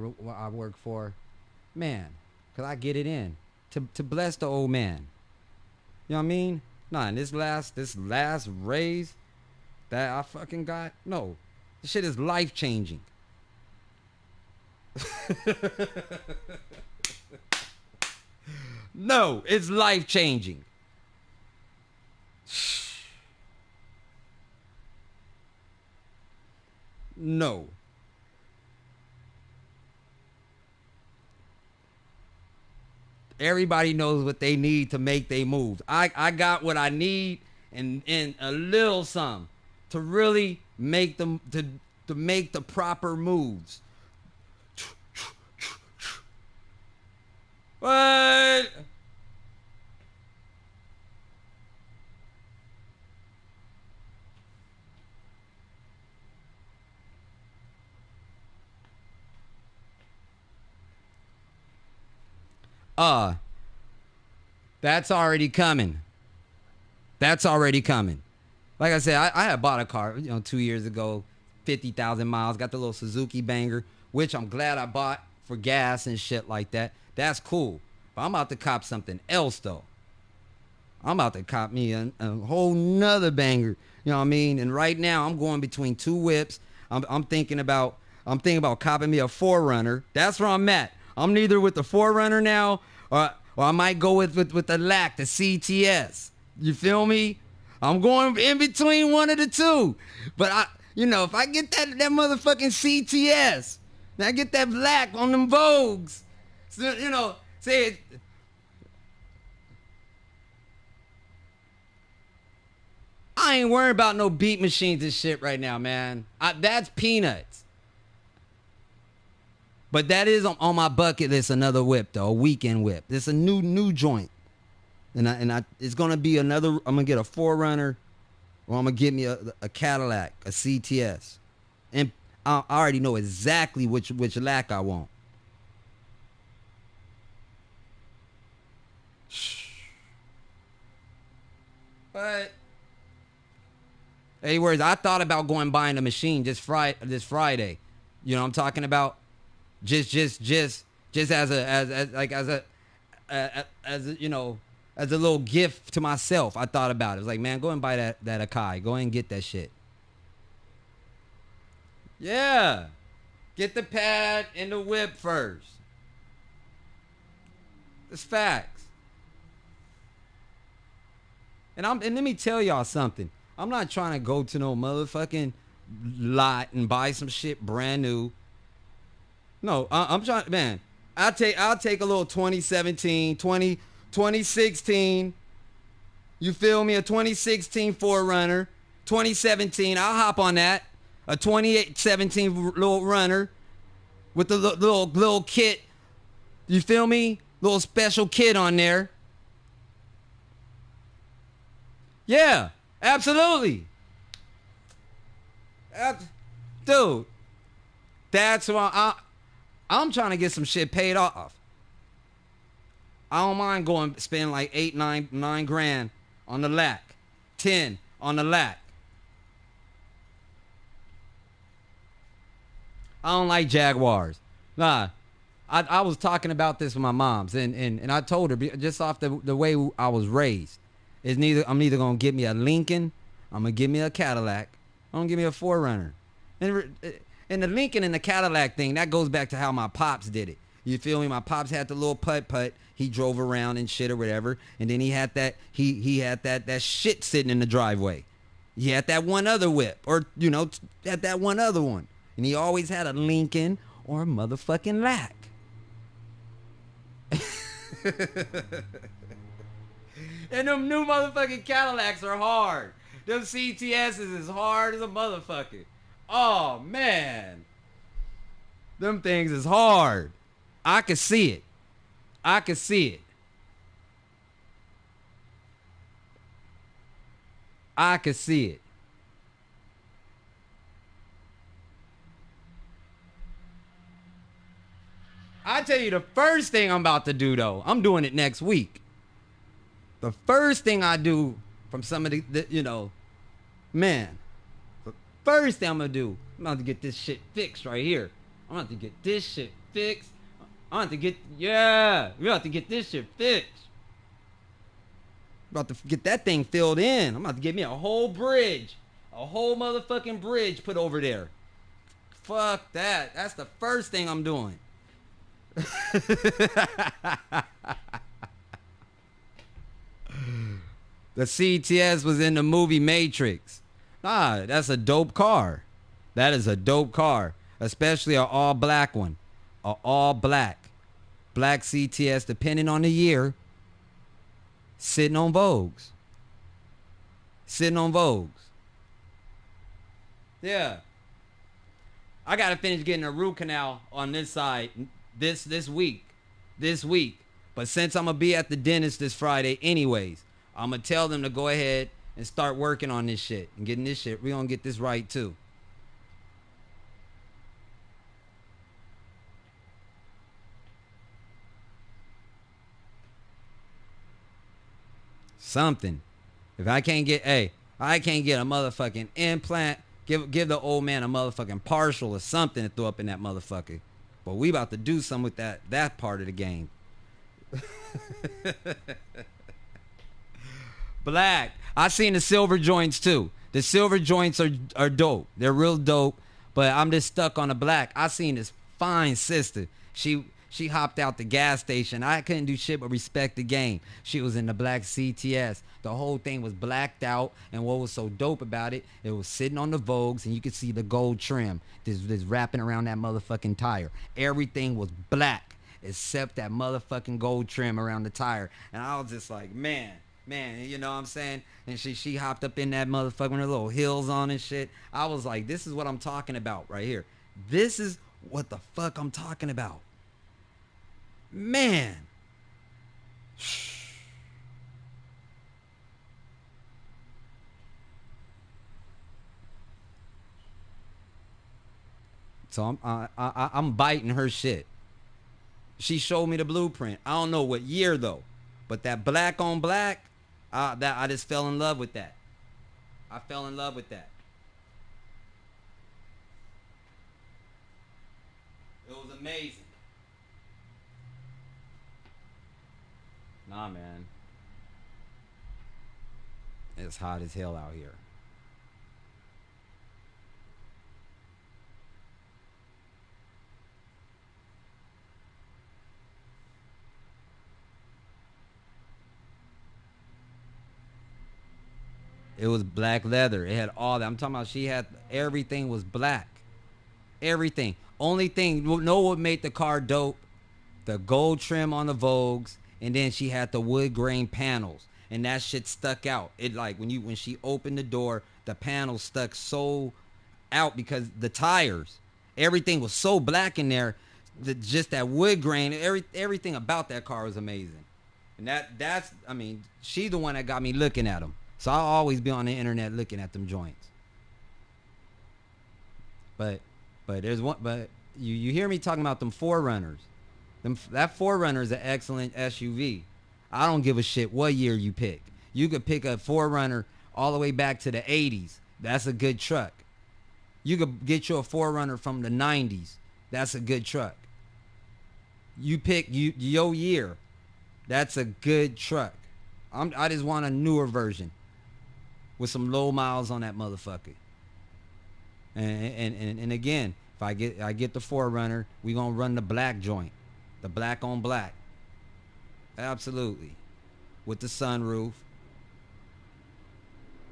work for, man, because I get it in to bless the old man. You know what I mean? Nah, and this last raise that I fucking got, no, this shit is life changing. No, it's life changing. No. Everybody knows what they need to make they move. I got what I need and a little some to really make them to make the proper moves. What? That's already coming. That's already coming. Like I said, I had bought a car, 2 years ago, 50,000 miles, got the little Suzuki Banger, which I'm glad I bought for gas and shit like that. That's cool. But I'm about to cop something else, though. I'm about to cop me a whole nother banger. You know what I mean? And right now, I'm going between 2 whips. I'm thinking about copping me a 4Runner. That's where I'm at. I'm neither with the 4Runner now, or I might go with the LAC, the CTS. You feel me? I'm going in between one of the two. But if I get that motherfucking CTS, then I get that black on them Vogues. So, say it. I ain't worried about no beat machines and shit right now, man. That's peanuts. But that is on my bucket list, another whip, though, a weekend whip. It's a new joint. And it's going to be another, I'm going to get a 4Runner, or I'm going to get me a Cadillac, a CTS. And I already know exactly which LAC I want. But anyways, I thought about going buying a machine this Friday. You know what I'm talking about? Just as a you know, as a little gift to myself. I thought about it. I was like, man, go and buy that Akai. Go and get that shit. Yeah. Get the pad and the whip first. It's facts. And let me tell y'all something. I'm not trying to go to no motherfucking lot and buy some shit brand new. No, I'm trying, man. I'll take a little 2016. You feel me? A 2016 4Runner. 2017, I'll hop on that. A 2017 little runner with the little kit. You feel me? Little special kit on there. Yeah, absolutely. Dude, that's why I'm trying to get some shit paid off. I don't mind going spending like 9 grand on the lack, 10 on the lack. I don't like Jaguars. Nah, I was talking about this with my moms, and I told her just off the way I was raised. I'm either gonna get me a Lincoln, I'm gonna give me a Cadillac, I'm gonna give me a 4Runner. And the Lincoln and the Cadillac thing, that goes back to how my pops did it. You feel me? My pops had the little putt. He drove around and shit or whatever, and then he had that that shit sitting in the driveway. He had that one other whip, or had that one other one, and he always had a Lincoln or a motherfucking lack. And them new motherfucking Cadillacs are hard. Them CTSs is hard as a motherfucker. Oh, man. Them things is hard. I can see it. I can see it. I can see it. I tell you the first thing I'm about to do, though. I'm doing it next week. The first thing I do from some of the man, the first thing I'm going to do, I'm about to get this shit fixed right here. I'm about to get this shit fixed. I'm about to get, we're about to get this shit fixed. I'm about to get that thing filled in. I'm about to get me a whole bridge. A whole motherfucking bridge put over there. Fuck that. That's the first thing I'm doing. The CTS was in the movie Matrix. Nah, that's a dope car. That is a dope car. Especially an all black one. An all black. Black CTS, depending on the year. Sitting on Vogues. Sitting on Vogues. Yeah. I gotta finish getting a root canal on this side this week. This week. But since I'm gonna be at the dentist this Friday anyways, I'm going to tell them to go ahead and start working on this shit and getting this shit. We're going to get this right, too. Something. If I can't get, I can't get a motherfucking implant, give the old man a motherfucking partial or something to throw up in that motherfucker. But we about to do something with that part of the game. Black. I seen the silver joints too. The silver joints are dope. They're real dope. But I'm just stuck on the black. I seen this fine sister. She hopped out the gas station. I couldn't do shit but respect the game. She was in the black CTS. The whole thing was blacked out. And what was so dope about it, it was sitting on the Vogues and you could see the gold trim. This wrapping around that motherfucking tire. Everything was black except that motherfucking gold trim around the tire. And I was just like, man, you know what I'm saying? And she hopped up in that motherfucker with her little heels on and shit. I was like, this is what I'm talking about right here. This is what the fuck I'm talking about. Man. So I'm biting her shit. She showed me the blueprint. I don't know what year though, but that black on black, I just fell in love with that. I fell in love with that. It was amazing. Nah, man. It's hot as hell out here. It was black leather. It had all that. I'm talking about she had everything was black. Everything. Only thing, know what made the car dope? The gold trim on the Vogues, and then she had the wood grain panels, and that shit stuck out. It like when she opened the door, the panels stuck so out because the tires, everything was so black in there. Just that wood grain, everything about that car was amazing. And that's I mean, she's the one that got me looking at them. So I'll always be on the internet looking at them joints. But there's one. But you hear me talking about them 4Runners. That 4Runner is an excellent SUV. I don't give a shit what year you pick. You could pick a 4Runner all the way back to the 80s. That's a good truck. You could get you a 4Runner from the 90s. That's a good truck. You pick your year. That's a good truck. I just want a newer version with some low miles on that motherfucker. And again, if I get the 4Runner, we gonna run the black joint, the black on black. Absolutely, with the sunroof.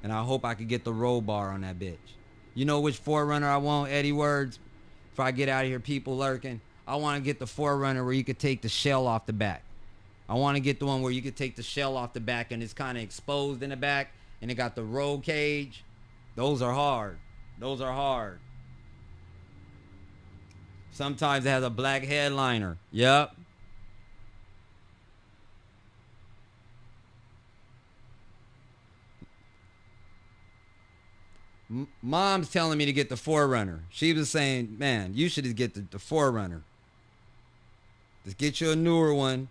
And I hope I could get the roll bar on that bitch. You know which 4Runner I want, Eddie Words? If I get out of here, people lurking, I want to get the 4Runner where you could take the shell off the back. I want to get the one where you could take the shell off the back and it's kind of exposed in the back, and it got the roll cage. Those are hard. Those are hard. Sometimes it has a black headliner. Yep. Mom's telling me to get the 4Runner. She was saying, man, you should just get the 4Runner. Just get you a newer one.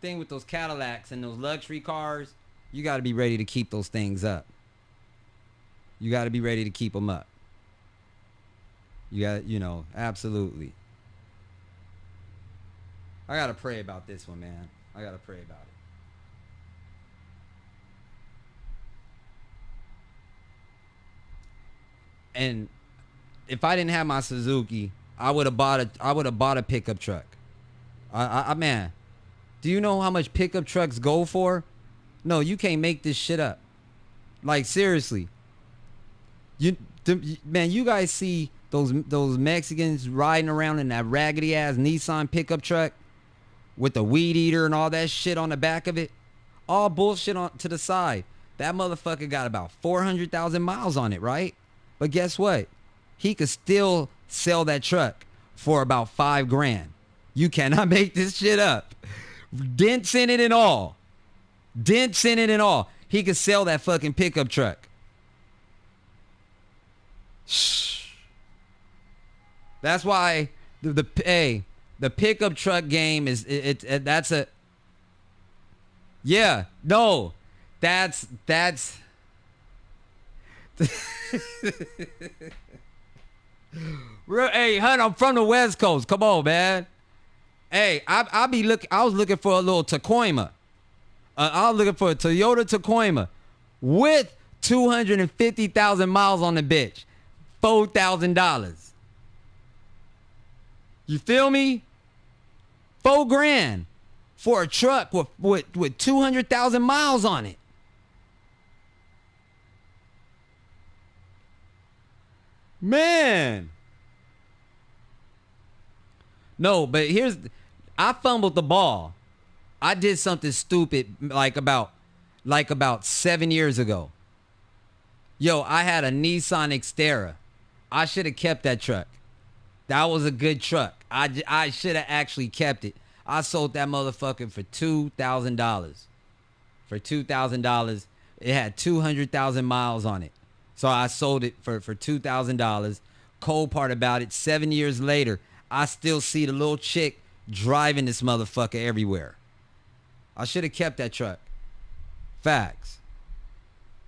Thing with those Cadillacs and those luxury cars, you got to be ready to keep those things up. You got to be ready to keep them up. You got, absolutely. I got to pray about this one, man. I got to pray about it. And if I didn't have my Suzuki, I would have bought a pickup truck. Man, do you know how much pickup trucks go for? No, you can't make this shit up. Like, seriously. Man, you guys see those Mexicans riding around in that raggedy ass Nissan pickup truck with the weed eater and all that shit on the back of it? All bullshit on to the side. That motherfucker got about 400,000 miles on it, right? But guess what? He could still sell that truck for about $5,000. You cannot make this shit up. Dents in it and all. Dents in it and all. He could sell that fucking pickup truck. Shh. That's why the pickup truck game is that's a yeah, no. That's Hey, hun, I'm from the West Coast. Come on, man. Hey, I was looking for a little Tacoma. I was looking for a Toyota Tacoma with 250,000 miles on the bitch. $4,000. You feel me? $4,000 for a truck with 200,000 miles on it. Man. No, but I fumbled the ball. I did something stupid like about 7 years ago. Yo, I had a Nissan Xterra. I should have kept that truck. That was a good truck. I should have actually kept it. I sold that motherfucker for $2,000. For $2,000. It had 200,000 miles on it. So I sold it for $2,000. cold part about it, 7 years later, I still see the little chick driving this motherfucker everywhere. I should have kept that truck. Facts.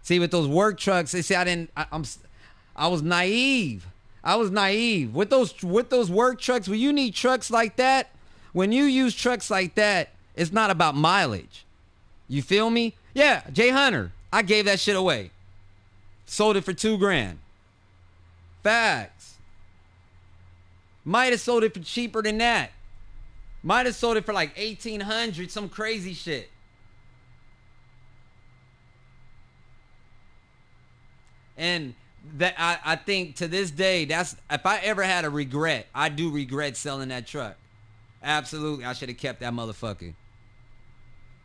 See, with those work trucks, they say I was naive. I was naive. With those work trucks, when you need trucks like that, when you use trucks like that, it's not about mileage. You feel me? Yeah, Jay Hunter. I gave that shit away. Sold it for $2,000. Facts. Might have sold it for cheaper than that. Might have sold it for like $1,800, some crazy shit. And that I think to this day, that's if I ever had a regret, I do regret selling that truck. Absolutely, I should have kept that motherfucker.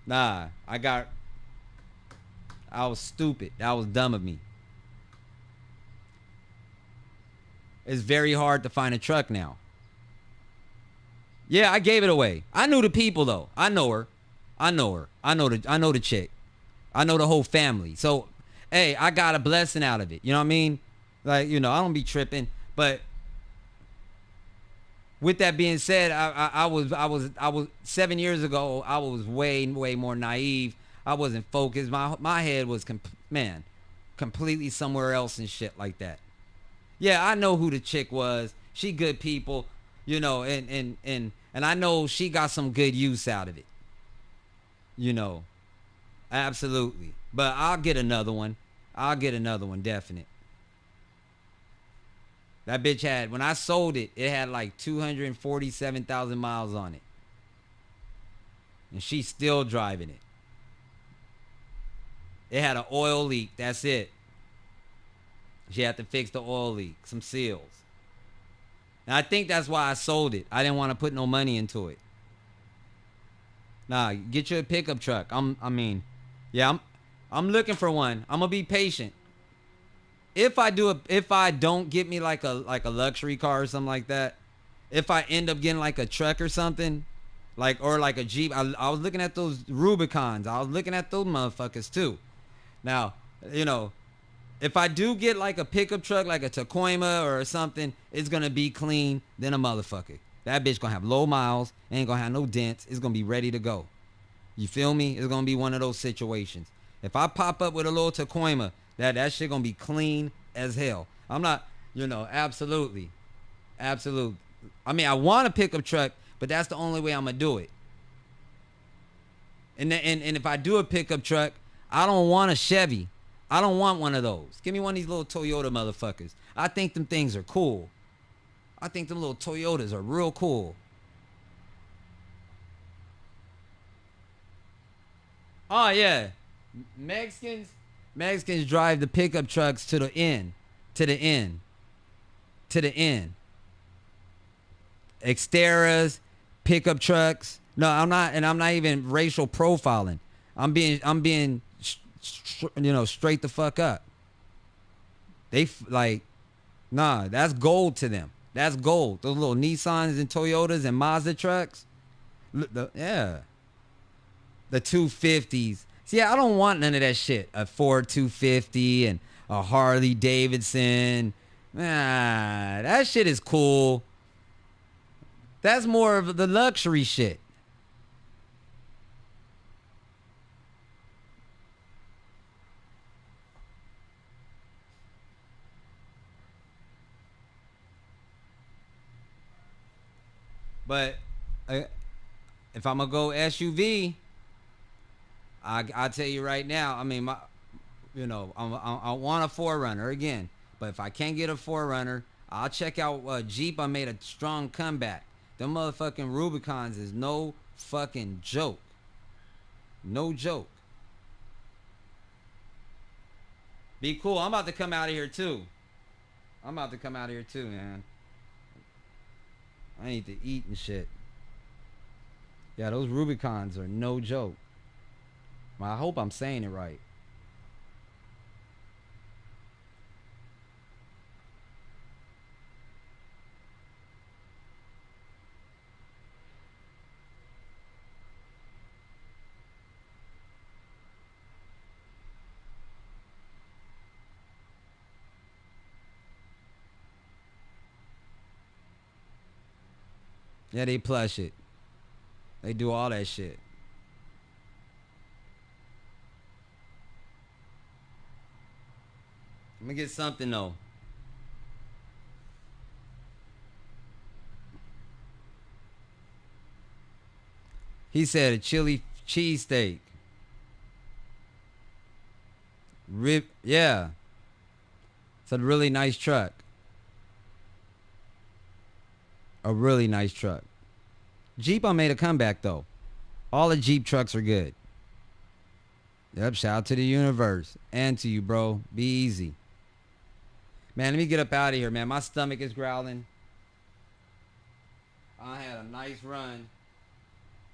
Nah, I was stupid. That was dumb of me. It's very hard to find a truck now. Yeah, I gave it away. I knew the people though. I know her. I know the chick. I know the whole family. So, hey, I got a blessing out of it. You know what I mean? Like, I don't be tripping. But with that being said, I was 7 years ago. I was way more naive. I wasn't focused. My head was completely somewhere else and shit like that. Yeah, I know who the chick was. She good people, and I know she got some good use out of it. Absolutely. But I'll get another one. Definite. That bitch had, when I sold it, it had like 247,000 miles on it. And she's still driving it. It had an oil leak. That's it. She had to fix the oil leak. Some seals. And I think that's why I sold it. I didn't want to put no money into it. Nah, get you a pickup truck. I'm looking for one. I'm gonna be patient. If I don't get me like a luxury car or something like that, if I end up getting like a truck or something, or like a Jeep, I was looking at those Rubicons. I was looking at those motherfuckers too. Now, if I do get like a pickup truck, like a Tacoma or something, it's gonna be clean than a motherfucker. That bitch gonna have low miles, ain't gonna have no dents. It's gonna be ready to go. You feel me? It's gonna be one of those situations. If I pop up with a little Tacoma, that shit gonna be clean as hell. I'm not, absolutely. Absolutely. I mean, I want a pickup truck, but that's the only way I'm gonna do it. And if I do a pickup truck, I don't want a Chevy. I don't want one of those. Give me one of these little Toyota motherfuckers. I think them things are cool. I think them little Toyotas are real cool. Oh, yeah. Mexicans drive the pickup trucks to the end. Xteras, pickup trucks. No, I'm not, and I'm not even racial profiling. I'm being straight the fuck up. Nah, that's gold to them. That's gold. Those little Nissans and Toyotas and Mazda trucks. Yeah. The 250s. See, I don't want none of that shit. A Ford 250 and a Harley Davidson. Nah, that shit is cool. That's more of the luxury shit. But if I'm gonna go SUV, I tell you right now. I mean, I want a 4Runner again. But if I can't get a 4Runner, I'll check out Jeep. I made a strong comeback. Them motherfucking Rubicons is no fucking joke. No joke. Be cool. I'm about to come out of here too. Man. I need to eat and shit. Yeah, those Rubicons are no joke. Well, I hope I'm saying it right. Yeah, they plush it. They do all that shit. Let me get something though. He said a chili cheesesteak. Rib, yeah. It's a really nice truck. A really nice truck. Jeep I made a comeback though. All the Jeep trucks are good. Yep, shout out to the universe. And to you, bro. Be easy. Man, let me get up out of here, man. My stomach is growling. I had a nice run.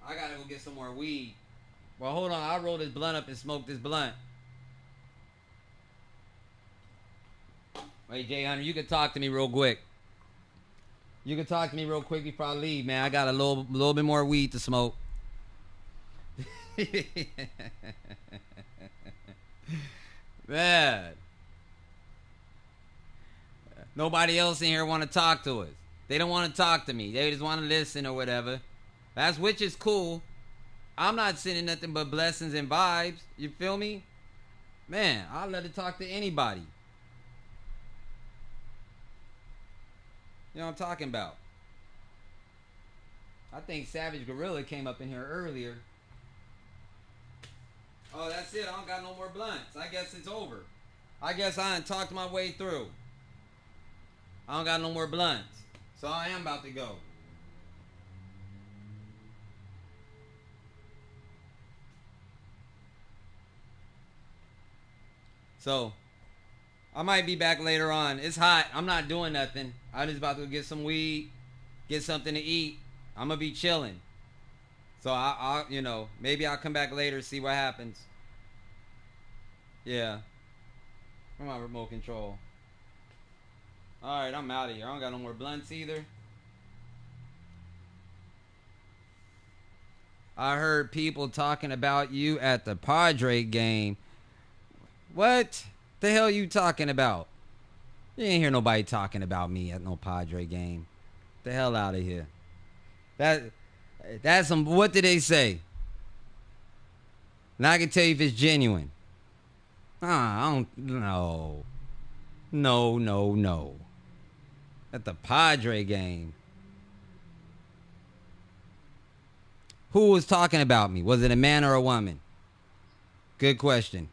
I gotta go get some more weed. Well, hold on. I'll roll this blunt up and smoke this blunt. Wait, Jay Hunter, you can talk to me real quick. You can talk to me real quick before I leave, man. I got a little bit more weed to smoke. Man. Nobody else in here want to talk to us. They don't want to talk to me. They just want to listen or whatever. That's which is cool. I'm not sending nothing but blessings and vibes. You feel me? Man, I'll let it talk to anybody. You know what I'm talking about? I think Savage Gorilla came up in here earlier. Oh, that's it. I don't got no more blunts. I guess it's over. I guess I done talked my way through. I don't got no more blunts. So I am about to go. So, I might be back later on. It's hot. I'm not doing nothing. I'm just about to get some weed, get something to eat. I'm going to be chilling. So, I'll, you know, maybe I'll come back later, see what happens. Yeah. Come on, remote control. Alright, I'm out of here. I don't got no more blunts either. I heard people talking about you at the Padre game. What the hell you talking about? You ain't hear nobody talking about me at no Padre game. The hell out of here. That's some, what did they say? Now I can tell you if it's genuine. I don't know. No. At the Padre game. Who was talking about me? Was it a man or a woman? Good question.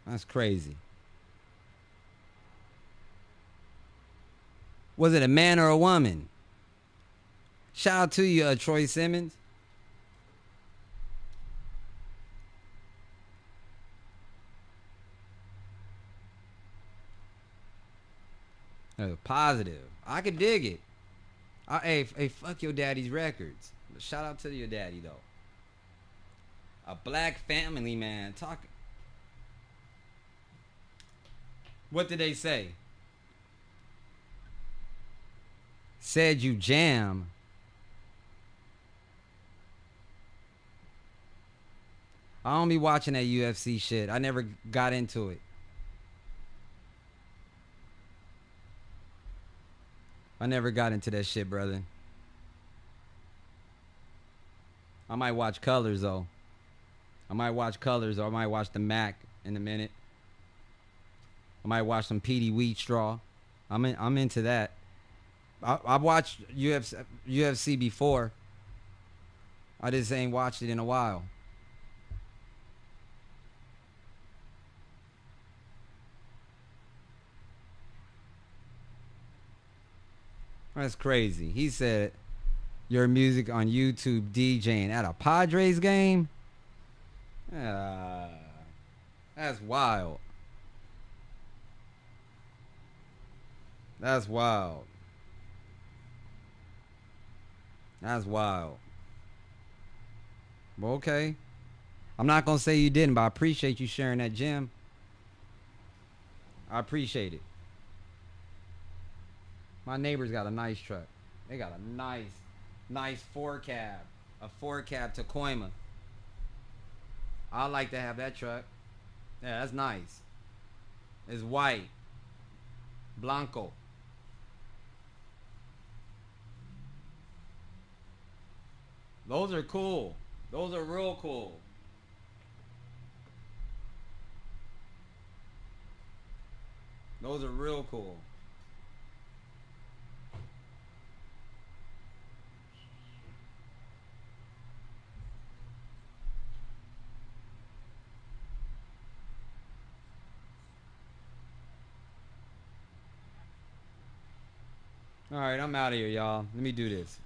That's crazy. Was it a man or a woman? Shout out to you, Troy Simmons. Positive. I could dig it. Hey, fuck your daddy's records. Shout out to your daddy, though. A black family man. Talk. What did they say? Said you jam. I don't be watching that UFC shit. I never got into it. I never got into that shit, brother. I might watch Colors, though. I might watch Colors, or I might watch the Mac in a minute. I might watch some Petey Wheatstraw. I'm into that. I've watched UFC before. I just ain't watched it in a while. That's crazy. He said your music on YouTube DJing at a Padres game? That's wild. That's wild. That's wild. Well, okay. I'm not going to say you didn't, but I appreciate you sharing that gem. I appreciate it. My neighbor's got a nice truck. They got a nice 4-cab. A 4-cab Tacoma. I like to have that truck. Yeah, that's nice. It's white. Blanco. Those are cool. Those are real cool. Those are real cool. All right, I'm out of here, y'all. Let me do this.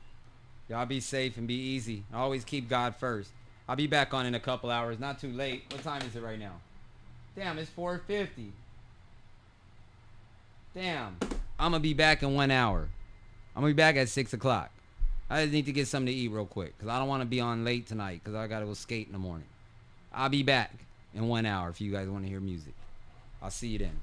Y'all be safe and be easy. Always keep God first. I'll be back on in a couple hours. Not too late. What time is it right now? Damn, it's 4:50. Damn. I'm going to be back in 1 hour. I'm going to be back at 6 o'clock. I just need to get something to eat real quick because I don't want to be on late tonight because I got to go skate in the morning. I'll be back in 1 hour if you guys want to hear music. I'll see you then.